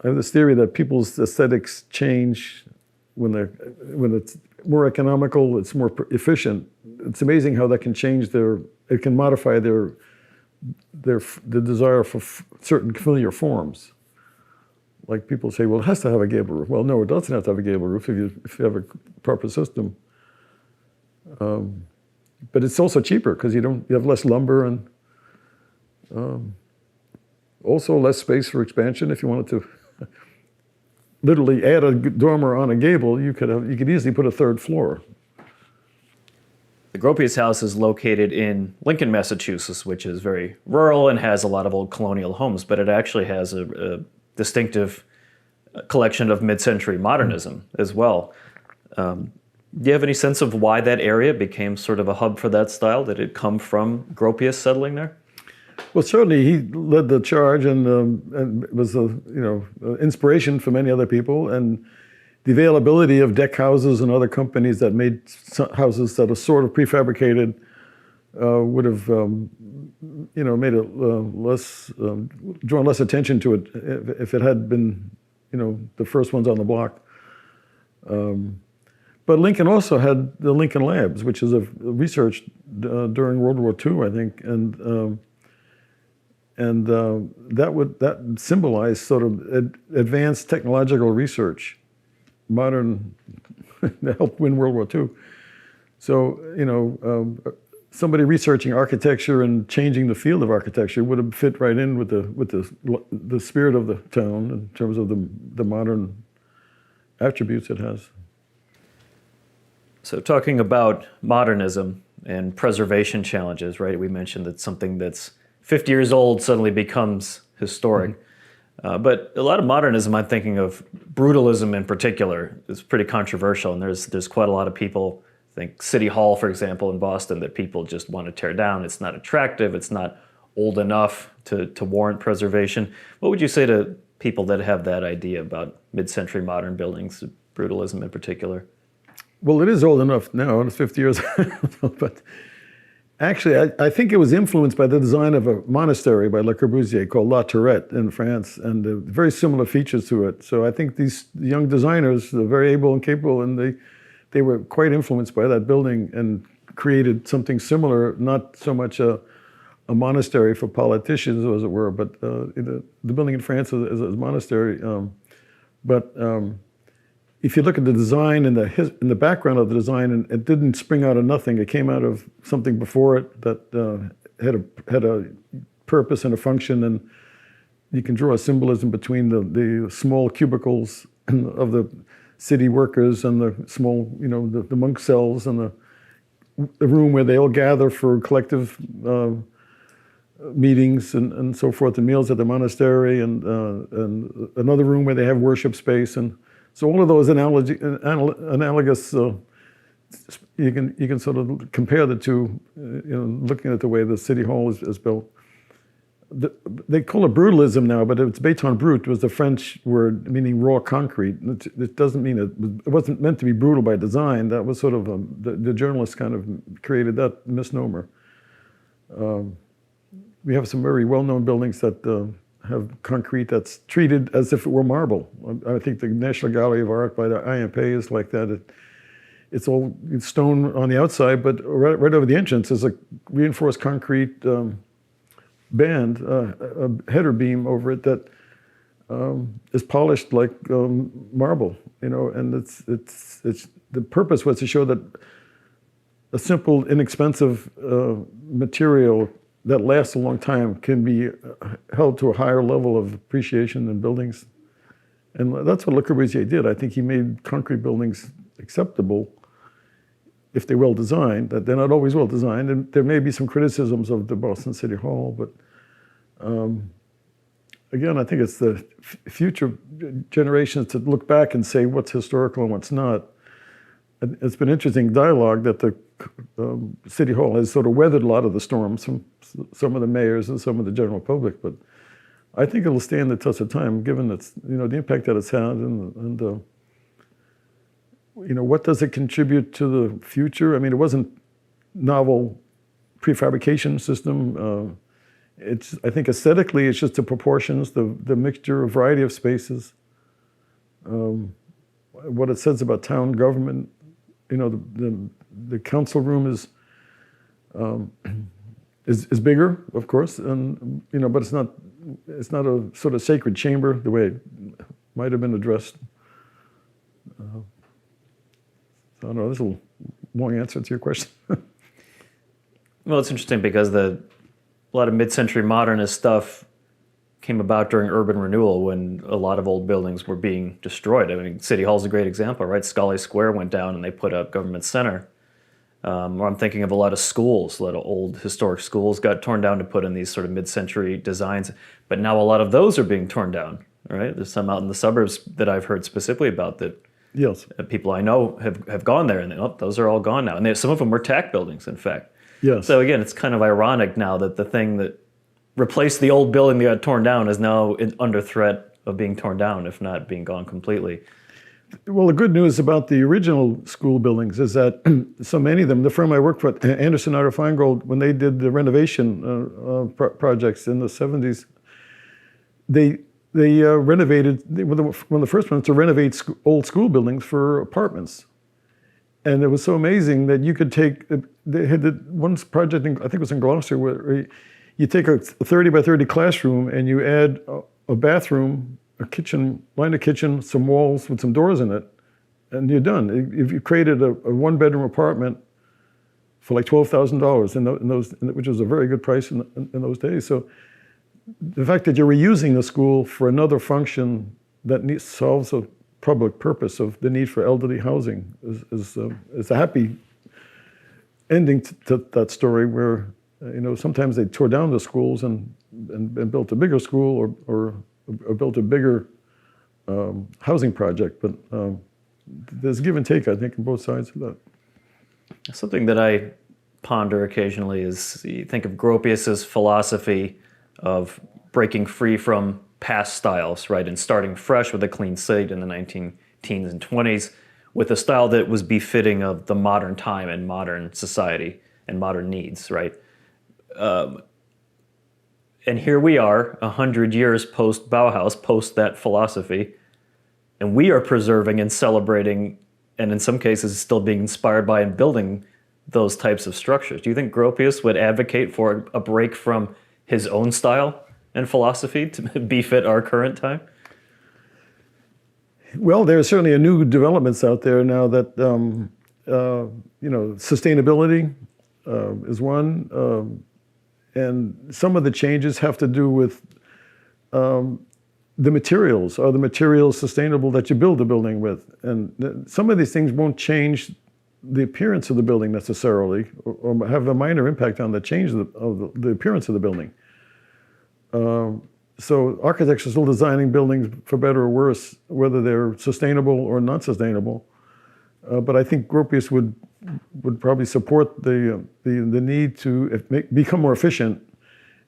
Speaker 2: I have this theory that people's aesthetics change when it's more economical, it's more efficient. It's amazing how that can change it can modify the desire for certain familiar forms. Like people say, well, it has to have a gable roof. Well, no, it doesn't have to have a gable roof if you have a proper system. But it's also cheaper because you have less lumber and also less space for expansion if you wanted to literally add a dormer on a gable, you could easily put a third floor.
Speaker 1: The Gropius House is located in Lincoln, Massachusetts, which is very rural and has a lot of old colonial homes, but it actually has a distinctive collection of mid-century modernism as well. Do you have any sense of why that area became sort of a hub for that style? Did it come from Gropius settling there?
Speaker 2: Well, certainly he led the charge and was a inspiration for many other people. And the availability of deck houses and other companies that made houses that are sort of prefabricated would have made it drawn less attention to it if it had been the first ones on the block. But Lincoln also had the Lincoln Labs, which is a research during World War II, I think, and that symbolized sort of advanced technological research, modern, that helped win World War II. So somebody researching architecture and changing the field of architecture would have fit right in with the spirit of the town in terms of the modern attributes it has.
Speaker 1: So talking about modernism and preservation challenges, right? We mentioned that something that's 50 years old suddenly becomes historic. Mm-hmm. But a lot of modernism, I'm thinking of brutalism in particular, is pretty controversial. And there's quite a lot of people, I think City Hall, for example, in Boston, that people just want to tear down. It's not attractive. It's not old enough to warrant preservation. What would you say to people that have that idea about mid-century modern buildings, brutalism in particular?
Speaker 2: Well, it is old enough now, it's 50 years old, but actually I think it was influenced by the design of a monastery by Le Corbusier called La Tourette in France, and very similar features to it. So I think these young designers are very able and capable, and they were quite influenced by that building and created something similar, not so much a monastery for politicians, as it were, but the building in France is a monastery. If you look at the design and in the background of the design, and it didn't spring out of nothing. It came out of something before it that had a purpose and a function, and you can draw a symbolism between the small cubicles of the city workers and the small, the monk cells and the room where they all gather for collective meetings and so forth, and meals at the monastery, and another room where they have worship space. And so all of those analogous, you can sort of compare the two, looking at the way the city hall is built. They call it brutalism now, but it's béton brut. It was the French word meaning raw concrete. It doesn't mean it wasn't meant to be brutal by design. That was sort of the journalists kind of created that misnomer. We have some very well-known buildings that have concrete that's treated as if it were marble. I think the National Gallery of Art by the IMP is like that. It's all stone on the outside, but right over the entrance is a reinforced concrete band, a header beam over it that is polished like marble. And it's the purpose was to show that a simple, inexpensive material that lasts a long time can be held to a higher level of appreciation than buildings. And that's what Le Corbusier did. I think he made concrete buildings acceptable if they're well designed. That they're not always well designed, and there may be some criticisms of the Boston City Hall, but again, I think it's the future generations to look back and say what's historical and what's not. It's been interesting dialogue that the City Hall has sort of weathered a lot of the storms from some of the mayors and some of the general public, but I think it'll stand the test of time, given its the impact that it's had, and what does it contribute to the future? I mean, it wasn't novel prefabrication system. I think aesthetically, it's just the proportions, the mixture, a variety of spaces. What it says about town government. The council room is bigger, of course, and but it's not a sort of sacred chamber the way it might have been addressed. So I don't know. This is a long answer to your question.
Speaker 1: Well, it's interesting because a lot of mid-century modernist stuff came about during urban renewal when a lot of old buildings were being destroyed. I mean, City Hall's a great example, right? Scully Square went down and they put up Government Center. Or I'm thinking of a lot of schools, a lot of old historic schools got torn down to put in these sort of mid-century designs. But now a lot of those are being torn down, right? There's some out in the suburbs that I've heard specifically about that.
Speaker 2: Yes.
Speaker 1: People I know have gone there, and those are all gone now. And some of them were TAC buildings, in fact.
Speaker 2: Yes.
Speaker 1: So again, it's kind of ironic now that the thing that replaced the old building that got torn down is now under threat of being torn down, if not being gone completely.
Speaker 2: Well, the good news about the original school buildings is that so many of them, the firm I worked for, Anderson Otter Feingold, when they did the renovation projects in the 70s, they renovated, they were one of the first ones to renovate old school buildings for apartments. And it was so amazing that you could take, they had one project, I think it was in Gloucester, where you take a 30 by 30 classroom and you add a bathroom, a kitchen, line of kitchen, some walls with some doors in it, and you're done. If you created a one-bedroom apartment for like $12,000 in those, which was a very good price in those days. So the fact that you're reusing the school for another function that solves a public purpose of the need for elderly housing is a happy ending to that story. Where sometimes they tore down the schools and built a bigger school or built a bigger housing project, but there's give and take, I think, on both sides of that.
Speaker 1: Something that I ponder occasionally is you think of Gropius's philosophy of breaking free from past styles, right, and starting fresh with a clean slate in the 19-teens and 20s with a style that was befitting of the modern time and modern society and modern needs, right? And here we are, 100 years post Bauhaus, post that philosophy, and we are preserving and celebrating, and in some cases still being inspired by and building those types of structures. Do you think Gropius would advocate for a break from his own style and philosophy to befit our current time?
Speaker 2: Well, there are certainly new developments out there now that, sustainability is one. And some of the changes have to do with the materials. Are the materials sustainable that you build the building with? And some of these things won't change the appearance of the building necessarily, or have a minor impact on the change of the appearance of the building. So architects are still designing buildings for better or worse, whether they're sustainable or not sustainable. But I think Gropius would probably support the need to become more efficient,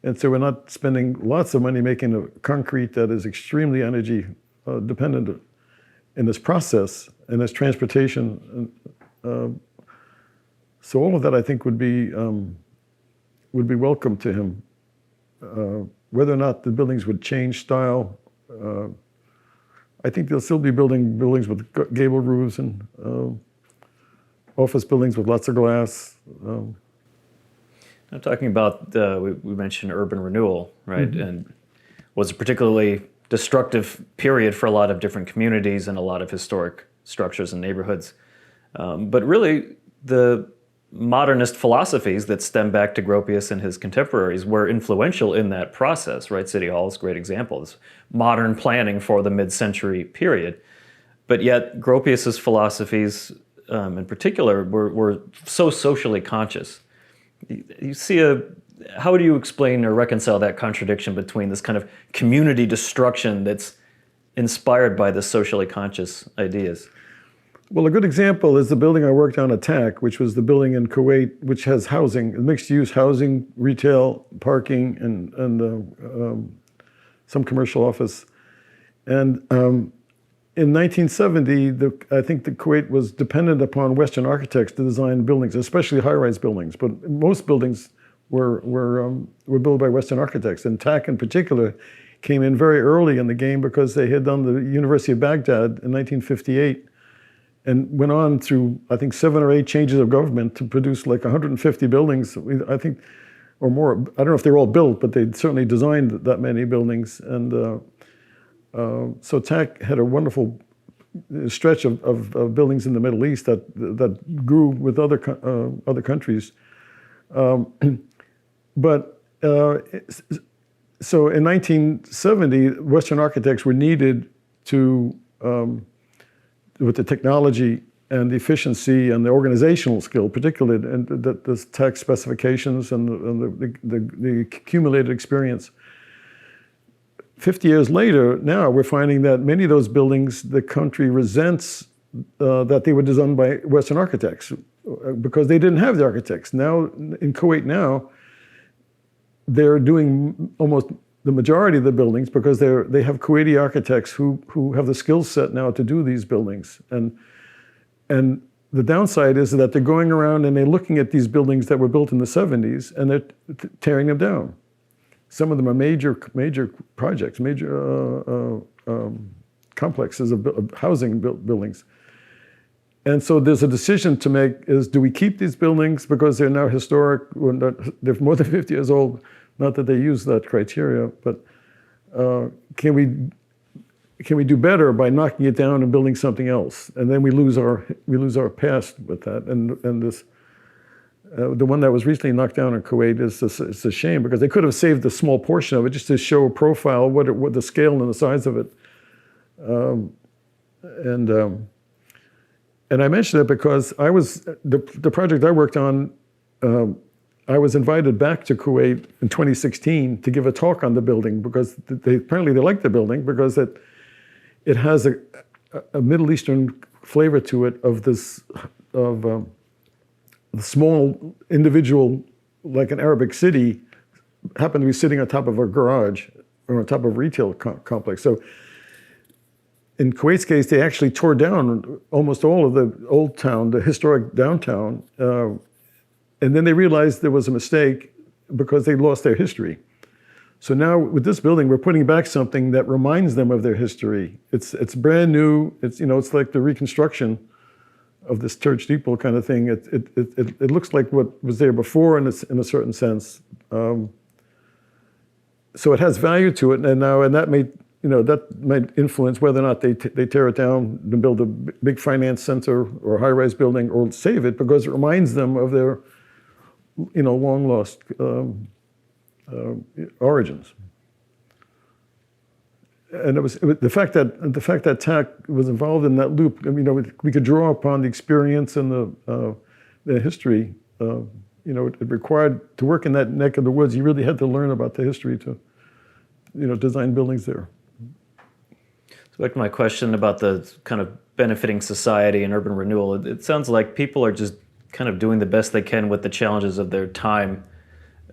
Speaker 2: and so we're not spending lots of money making a concrete that is extremely energy dependent in this process and this transportation. So all of that, I think, would be welcome to him. Whether or not the buildings would change style, I think they'll still be building buildings with gable roofs and office buildings with lots of glass.
Speaker 1: I'm talking about, we mentioned urban renewal, right? Mm-hmm. And was a particularly destructive period for a lot of different communities and a lot of historic structures and neighborhoods. But really, the modernist philosophies that stem back to Gropius and his contemporaries were influential in that process, right? City Hall is a great example. It's modern planning for the mid-century period. But yet, Gropius's philosophies in particular were so socially conscious. You see how do you explain or reconcile that contradiction between this kind of community destruction that's inspired by the socially conscious ideas?
Speaker 2: Well, a good example is the building I worked on at TAC, which was the building in Kuwait, which has housing, mixed-use housing, retail, parking, and some commercial office. And in 1970, I think the Kuwait was dependent upon Western architects to design buildings, especially high-rise buildings. But most buildings were built by Western architects, and TAC in particular came in very early in the game because they had done the University of Baghdad in 1958. And went on through, I think, 7 or 8 changes of government to produce like 150 buildings, I think, or more. I don't know if they were all built, but they certainly designed that many buildings. And so TAC had a wonderful stretch of buildings in the Middle East that grew with other countries. But so in 1970, Western architects were needed to, with the technology and the efficiency and the organizational skill, particularly, and the tax specifications and the accumulated experience. 50 years later, now we're finding that many of those buildings, the country resents that they were designed by Western architects because they didn't have the architects. Now, in Kuwait now, they're doing almost the majority of the buildings because they have Kuwaiti architects who have the skill set now to do these buildings. And the downside is that they're going around and they're looking at these buildings that were built in the 70s and they're tearing them down. Some of them are major projects, major complexes of housing buildings. And so there's a decision to make is, do we keep these buildings because they're now historic, they're more than 50 years old, not that they use that criteria, but can we do better by knocking it down and building something else? And then we lose our past with that. And this, the one that was recently knocked down in Kuwait it's a shame because they could have saved a small portion of it just to show a profile, what the scale and the size of it. And I mention that because the project I worked on, I was invited back to Kuwait in 2016 to give a talk on the building because apparently they liked the building because it has a Middle Eastern flavor to it of the small individual, like an Arabic city, happened to be sitting on top of a garage or on top of a retail complex. So in Kuwait's case, they actually tore down almost all of the old town, the historic downtown, and then they realized there was a mistake because they lost their history. So now with this building, we're putting back something that reminds them of their history. It's brand new. It's like the reconstruction of this church steeple kind of thing. It looks like what was there before in a certain sense. So it has value to it, and that might influence whether or not they tear it down and build a big finance center or high-rise building or save it because it reminds them of their long lost origins. And it was the fact that TAC was involved in that loop. I mean, we could draw upon the experience and the history. It required to work in that neck of the woods. You really had to learn about the history to, design buildings there.
Speaker 1: So back to my question about the kind of benefiting society and urban renewal. It sounds like people are just kind of doing the best they can with the challenges of their time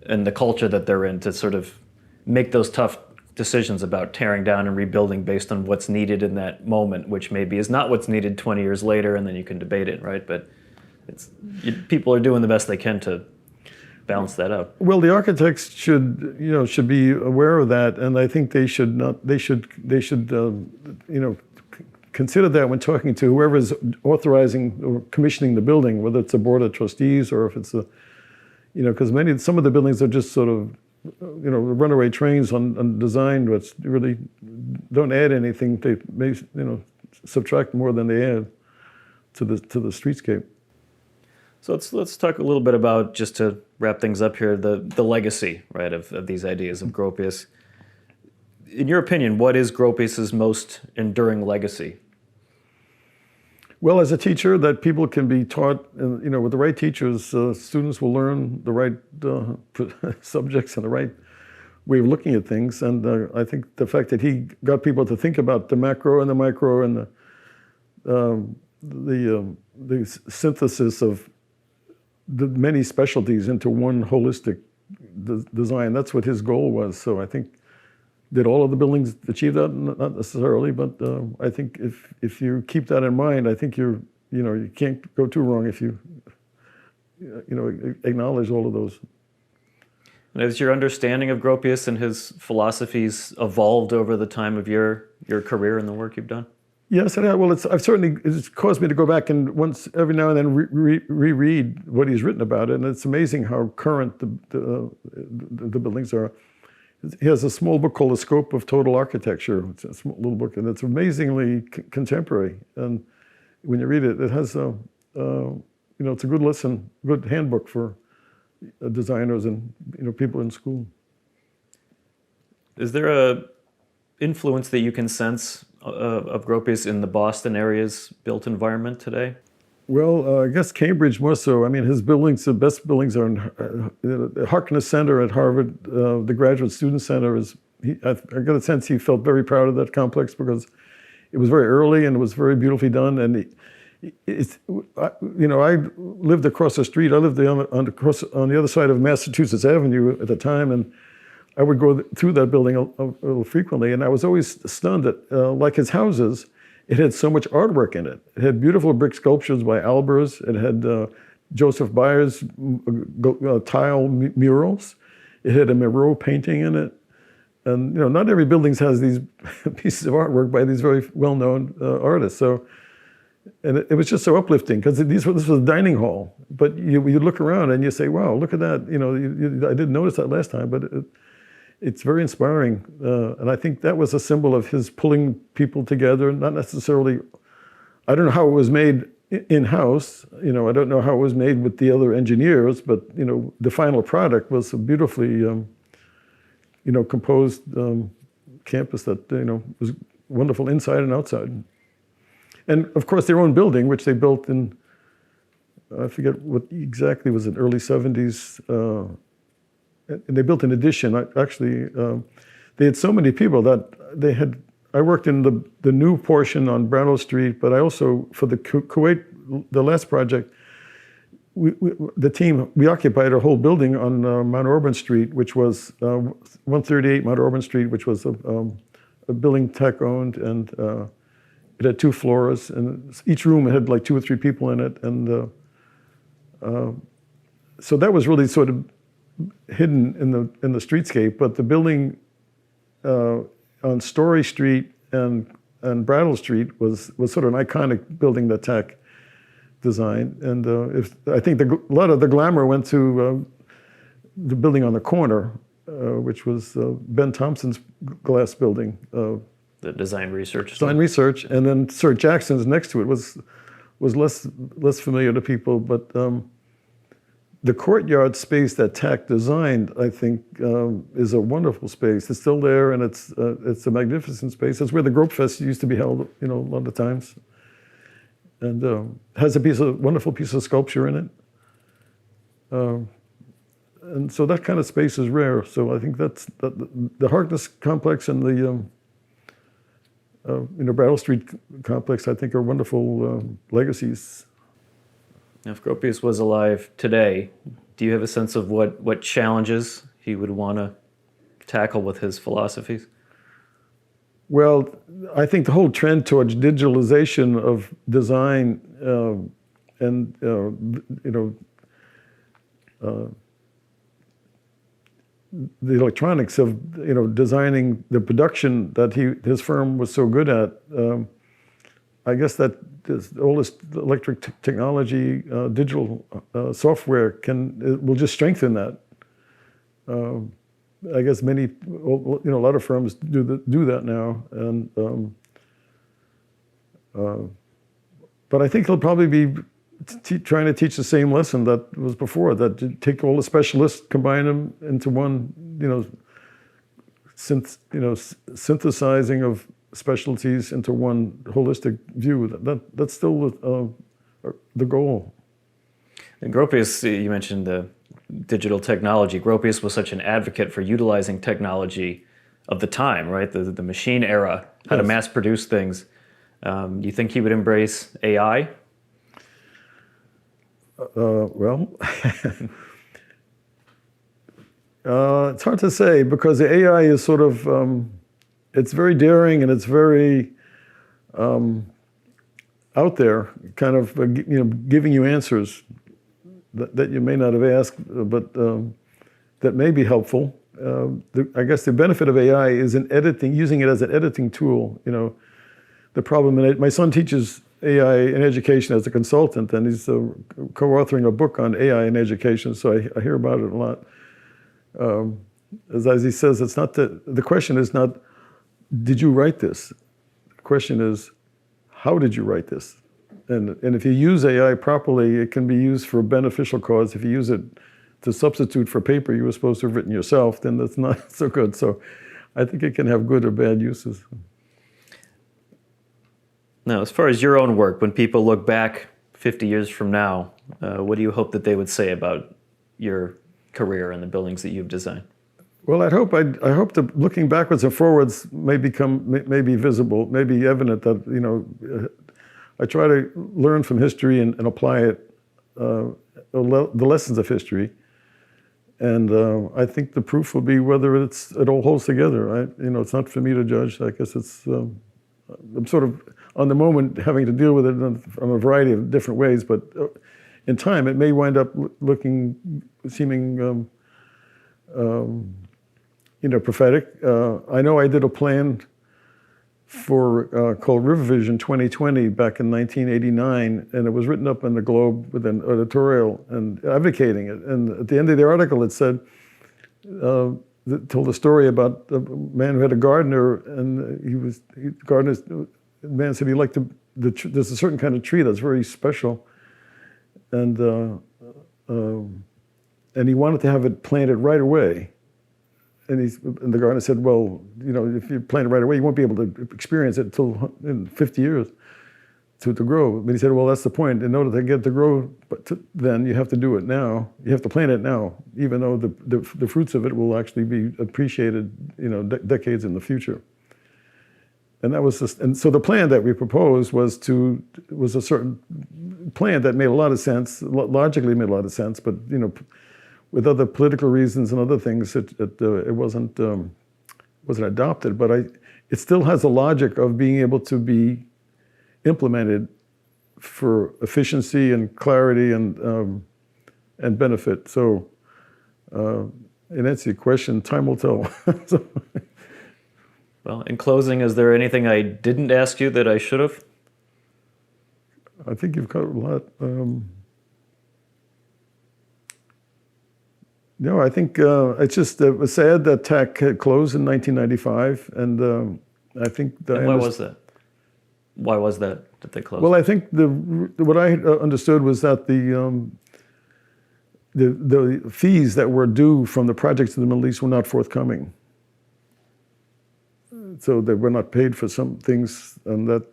Speaker 1: and the culture that they're in to sort of make those tough decisions about tearing down and rebuilding based on what's needed in that moment, which maybe is not what's needed 20 years later, and then you can debate it, right? But people are doing the best they can to balance that out.
Speaker 2: Well, the architects should be aware of that, and I think they should consider that when talking to whoever is authorizing or commissioning the building, whether it's a board of trustees or if it's because some of the buildings are just sort of runaway trains on design, which really don't add anything. They may subtract more than they add to the streetscape.
Speaker 1: So let's talk a little bit about, just to wrap things up here, the legacy, right, of these ideas of Gropius. In your opinion, what is Gropius's most enduring legacy?
Speaker 2: Well, as a teacher, that people can be taught, and with the right teachers, students will learn the right subjects and the right way of looking at things. And I think the fact that he got people to think about the macro and the micro and the synthesis of the many specialties into one holistic design, that's what his goal was. So I think, did all of the buildings achieve that? Not necessarily, but I think if you keep that in mind, I think you can't go too wrong if you acknowledge all of those.
Speaker 1: And has your understanding of Gropius and his philosophies evolved over the time of your career and the work you've done?
Speaker 2: Yes, it has. Well, it's caused me to go back and every now and then reread what he's written about it, and it's amazing how current the buildings are. He has a small book called The Scope of Total Architecture. It's a small little book, and it's amazingly contemporary. And when you read it, it has it's a good lesson, good handbook for designers and people in school.
Speaker 1: Is there a influence that you can sense of Gropius in the Boston area's built environment today?
Speaker 2: Well, I guess Cambridge more so. I mean, his buildings, the best buildings are in the Harkness Center at Harvard. The Graduate Student Center is, I got a sense he felt very proud of that complex because it was very early and it was very beautifully done. And I lived across the street. I lived on the other side of Massachusetts Avenue at the time, and I would go through that building a little frequently. And I was always stunned that, like his houses, it had so much artwork in it. It had beautiful brick sculptures by Albers. It had Joseph Byers tile murals. It had a Miro painting in it. And not every building has these pieces of artwork by these very well-known artists. So, and it was just so uplifting because this was a dining hall. But you look around and you say, "Wow, look at that!" I didn't notice that last time, but it's very inspiring, and I think that was a symbol of his pulling people together. Not necessarily, I don't know how it was made in-house. I don't know how it was made with the other engineers, but the final product was a beautifully, composed campus that was wonderful inside and outside. And of course, their own building, which they built in, I forget what exactly was it, early 70s. And they built an addition. Actually, they had so many people that I worked in the new portion on Brattle Street, but I also, for the Kuwait, the last project, the team, we occupied a whole building on Mount Auburn Street, which was 138 Mount Auburn Street, which was a building tech owned, and it had 2 floors, and each room had like 2 or 3 people in it. And so that was really sort of hidden in the streetscape, but the building on Story Street and Brattle Street was sort of an iconic building that TAC designed. And I think a lot of the glamour went to the building on the corner, which was Ben Thompson's glass building.
Speaker 1: The design research.
Speaker 2: Design research, and then Sir Jackson's next to it was less familiar to people, but. The courtyard space that TAC designed, I think, is a wonderful space. It's still there, and it's a magnificent space. It's where the Gropfest used to be held, a lot of times, and has a wonderful piece of sculpture in it. And so that kind of space is rare. So I think that's the Harkness complex and the Brattle Street complex, I think, are wonderful legacies.
Speaker 1: Now, if Gropius was alive today, do you have a sense of what challenges he would want to tackle with his philosophies?
Speaker 2: Well, I think the whole trend towards digitalization of design and the electronics of designing the production that his firm was so good at. I guess that all this electric technology, digital software will just strengthen that. I guess a lot of firms do that now, and but I think he'll probably be trying to teach the same lesson that was before. That you take all the specialists, combine them into one, synthesizing of specialties into one holistic view. That's still the goal.
Speaker 1: And Gropius, you mentioned the digital technology. Gropius was such an advocate for utilizing technology of the time, right? The machine era, how to mass produce things. Do you think he would embrace AI?
Speaker 2: Well, it's hard to say because the AI is sort of it's very daring and it's very out there, kind of giving you answers that you may not have asked, but that may be helpful. I guess the benefit of AI is in editing, using it as an editing tool. The problem in it, my son teaches AI in education as a consultant, and he's co-authoring a book on AI in education, so I hear about it a lot. As he says, it's not the question is not, did you write this? The question is, how did you write this? And if you use AI properly, it can be used for a beneficial cause. If you use it to substitute for paper you were supposed to have written yourself, then that's not so good. So I think it can have good or bad uses.
Speaker 1: Now, as far as your own work, when people look back 50 years from now, what do you hope that they would say about your career and the buildings that you've designed?
Speaker 2: Well, I hope that looking backwards and forwards may be visible, may be evident that, you know, I try to learn from history and apply it, the lessons of history. And I think the proof will be whether it all holds together. You know, it's not for me to judge. I guess it's, I'm sort of on the moment having to deal with it from a variety of different ways, but in time it may wind up seeming, you know, prophetic. I know I did a plan called River Vision 2020 back in 1989, and it was written up in the Globe with an editorial and advocating it. And at the end of the article, it said, told a story about a man who had a gardener, and the man said he liked there's a certain kind of tree that's very special, and he wanted to have it planted right away. And the gardener said, well, you know, if you plant it right away, you won't be able to experience it until in 50 years to grow. But he said, well, that's the point. In order to get it to grow, then you have to do it now. You have to plant it now, even though the fruits of it will actually be appreciated, you know, decades in the future. And that was and so the plan that we proposed was a certain plan that made a lot of sense, logically made a lot of sense, but, you know, with other political reasons and other things, it wasn't adopted. But it still has a logic of being able to be implemented for efficiency and clarity and benefit. So, in answer to your question, time will tell. So,
Speaker 1: well, in closing, is there anything I didn't ask you that I should have?
Speaker 2: I think you've covered a lot. No, I think it's just it was sad that TAC had closed in 1995, and I think
Speaker 1: And why was that? Why was that they closed?
Speaker 2: Well, I think what I understood was that the fees that were due from the projects in the Middle East were not forthcoming. So they were not paid for some things, and that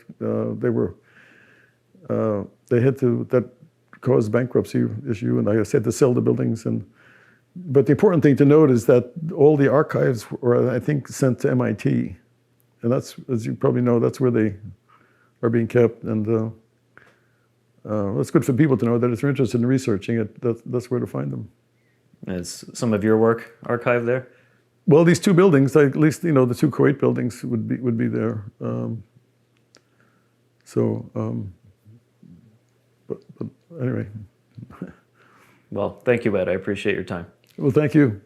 Speaker 2: that caused bankruptcy issue, and I had to sell the buildings. But the important thing to note is that all the archives were, I think, sent to MIT, and that's, as you probably know, that's where they are being kept. And it's good for people to know that if they're interested in researching it, that's where to find them.
Speaker 1: Is some of your work archived there?
Speaker 2: Well, these two buildings, at least, you know, the two Kuwait buildings would be there. But anyway.
Speaker 1: Well, thank you, Ed. I appreciate your time.
Speaker 2: Well, thank you.